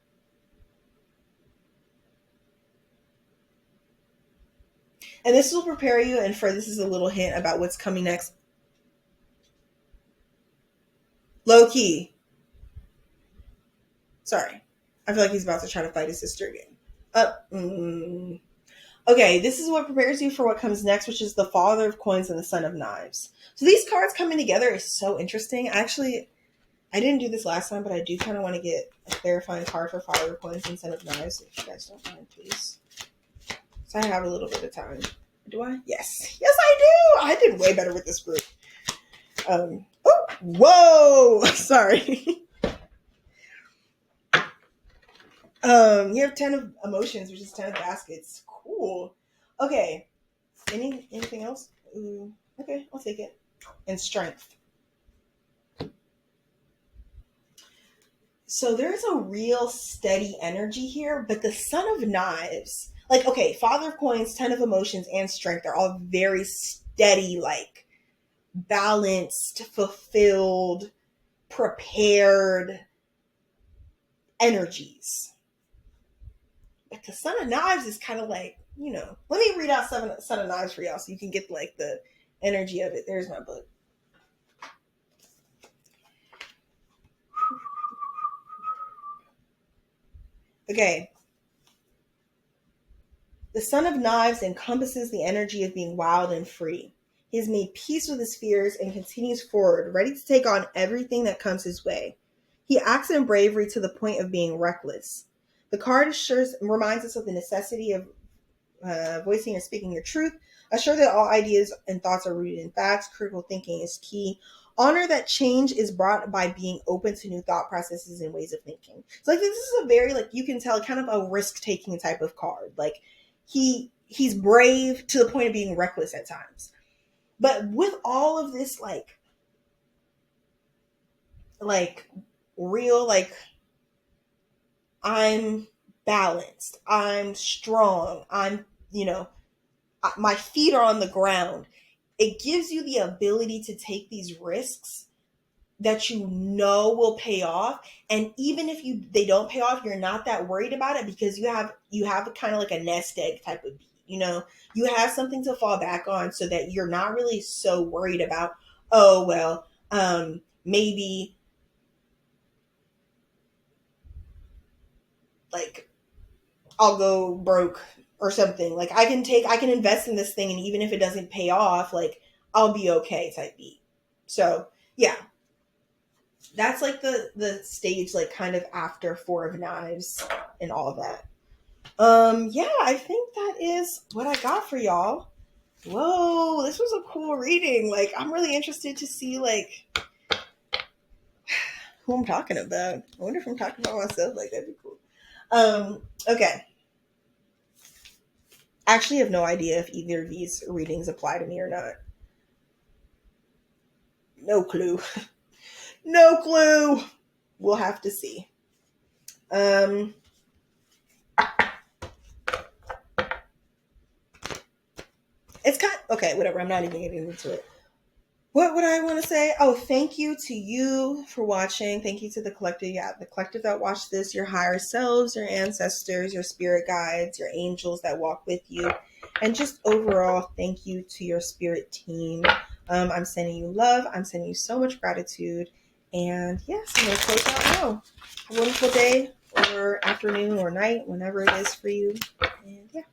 And this will prepare you, and this is a little hint about what's coming next. Low key. Sorry. I feel like he's about to try to fight his sister again. Okay, this is what prepares you for what comes next, which is the Father of Coins and the Son of Knives. So these cards coming together is so interesting. Actually, I didn't do this last time, but I do kind of want to get a clarifying card for Father of Coins and Son of Knives, if you guys don't mind, please. So I have a little bit of time. Do I? Yes. Yes, I do! I did way better with this group. Whoa! Sorry. You have 10 of emotions, which is 10 of baskets. Cool. Okay. Anything else? Okay, I'll take it. And strength. So there's a real steady energy here, but the Son of Knives, like, okay, Father of Coins, 10 of emotions, and strength are all very steady, like, balanced, fulfilled, prepared energies. But the Son of Knives is kind of like, let me read out Son of Knives for y'all so you can get like the energy of it. There's my book. Okay. The Son of Knives encompasses the energy of being wild and free. He has made peace with his fears and continues forward, ready to take on everything that comes his way. He acts in bravery to the point of being reckless. The card reminds us of the necessity of voicing and speaking your truth. Assure that all ideas and thoughts are rooted in facts. Critical thinking is key. Honor that change is brought by being open to new thought processes and ways of thinking. So, like, this is a very, like, you can tell, kind of a risk-taking type of card. Like, he's brave to the point of being reckless at times. But with all of this, like real, like, I'm balanced, I'm strong, my feet are on the ground. It gives you the ability to take these risks that will pay off. And even if they don't pay off, you're not that worried about it, because you have kind of like a nest egg type of beat. You have something to fall back on, so that you're not really so worried about, oh, well, maybe, like, I'll go broke or something. Like, I can invest in this thing, and even if it doesn't pay off, like, I'll be okay type beat. So yeah, that's like the stage, like, kind of after Four of Knives and all of that. Yeah, I think that is what I got for y'all. Whoa, this was a cool reading. Like, I'm really interested to see, like, who I'm talking about. I wonder if I'm talking about myself. Like, that'd be cool. Okay. I actually have no idea if either of these readings apply to me or not. No clue. No clue. We'll have to see. It's kind of, okay, whatever. I'm not even getting into it. What would I want to say? Oh, thank you to you for watching. Thank you to the collective. Yeah, the collective that watched this, your higher selves, your ancestors, your spirit guides, your angels that walk with you. And just overall, thank you to your spirit team. I'm sending you love. I'm sending you so much gratitude. And yes, I'm going to close out now. Have a wonderful day or afternoon or night, whenever it is for you. And yeah.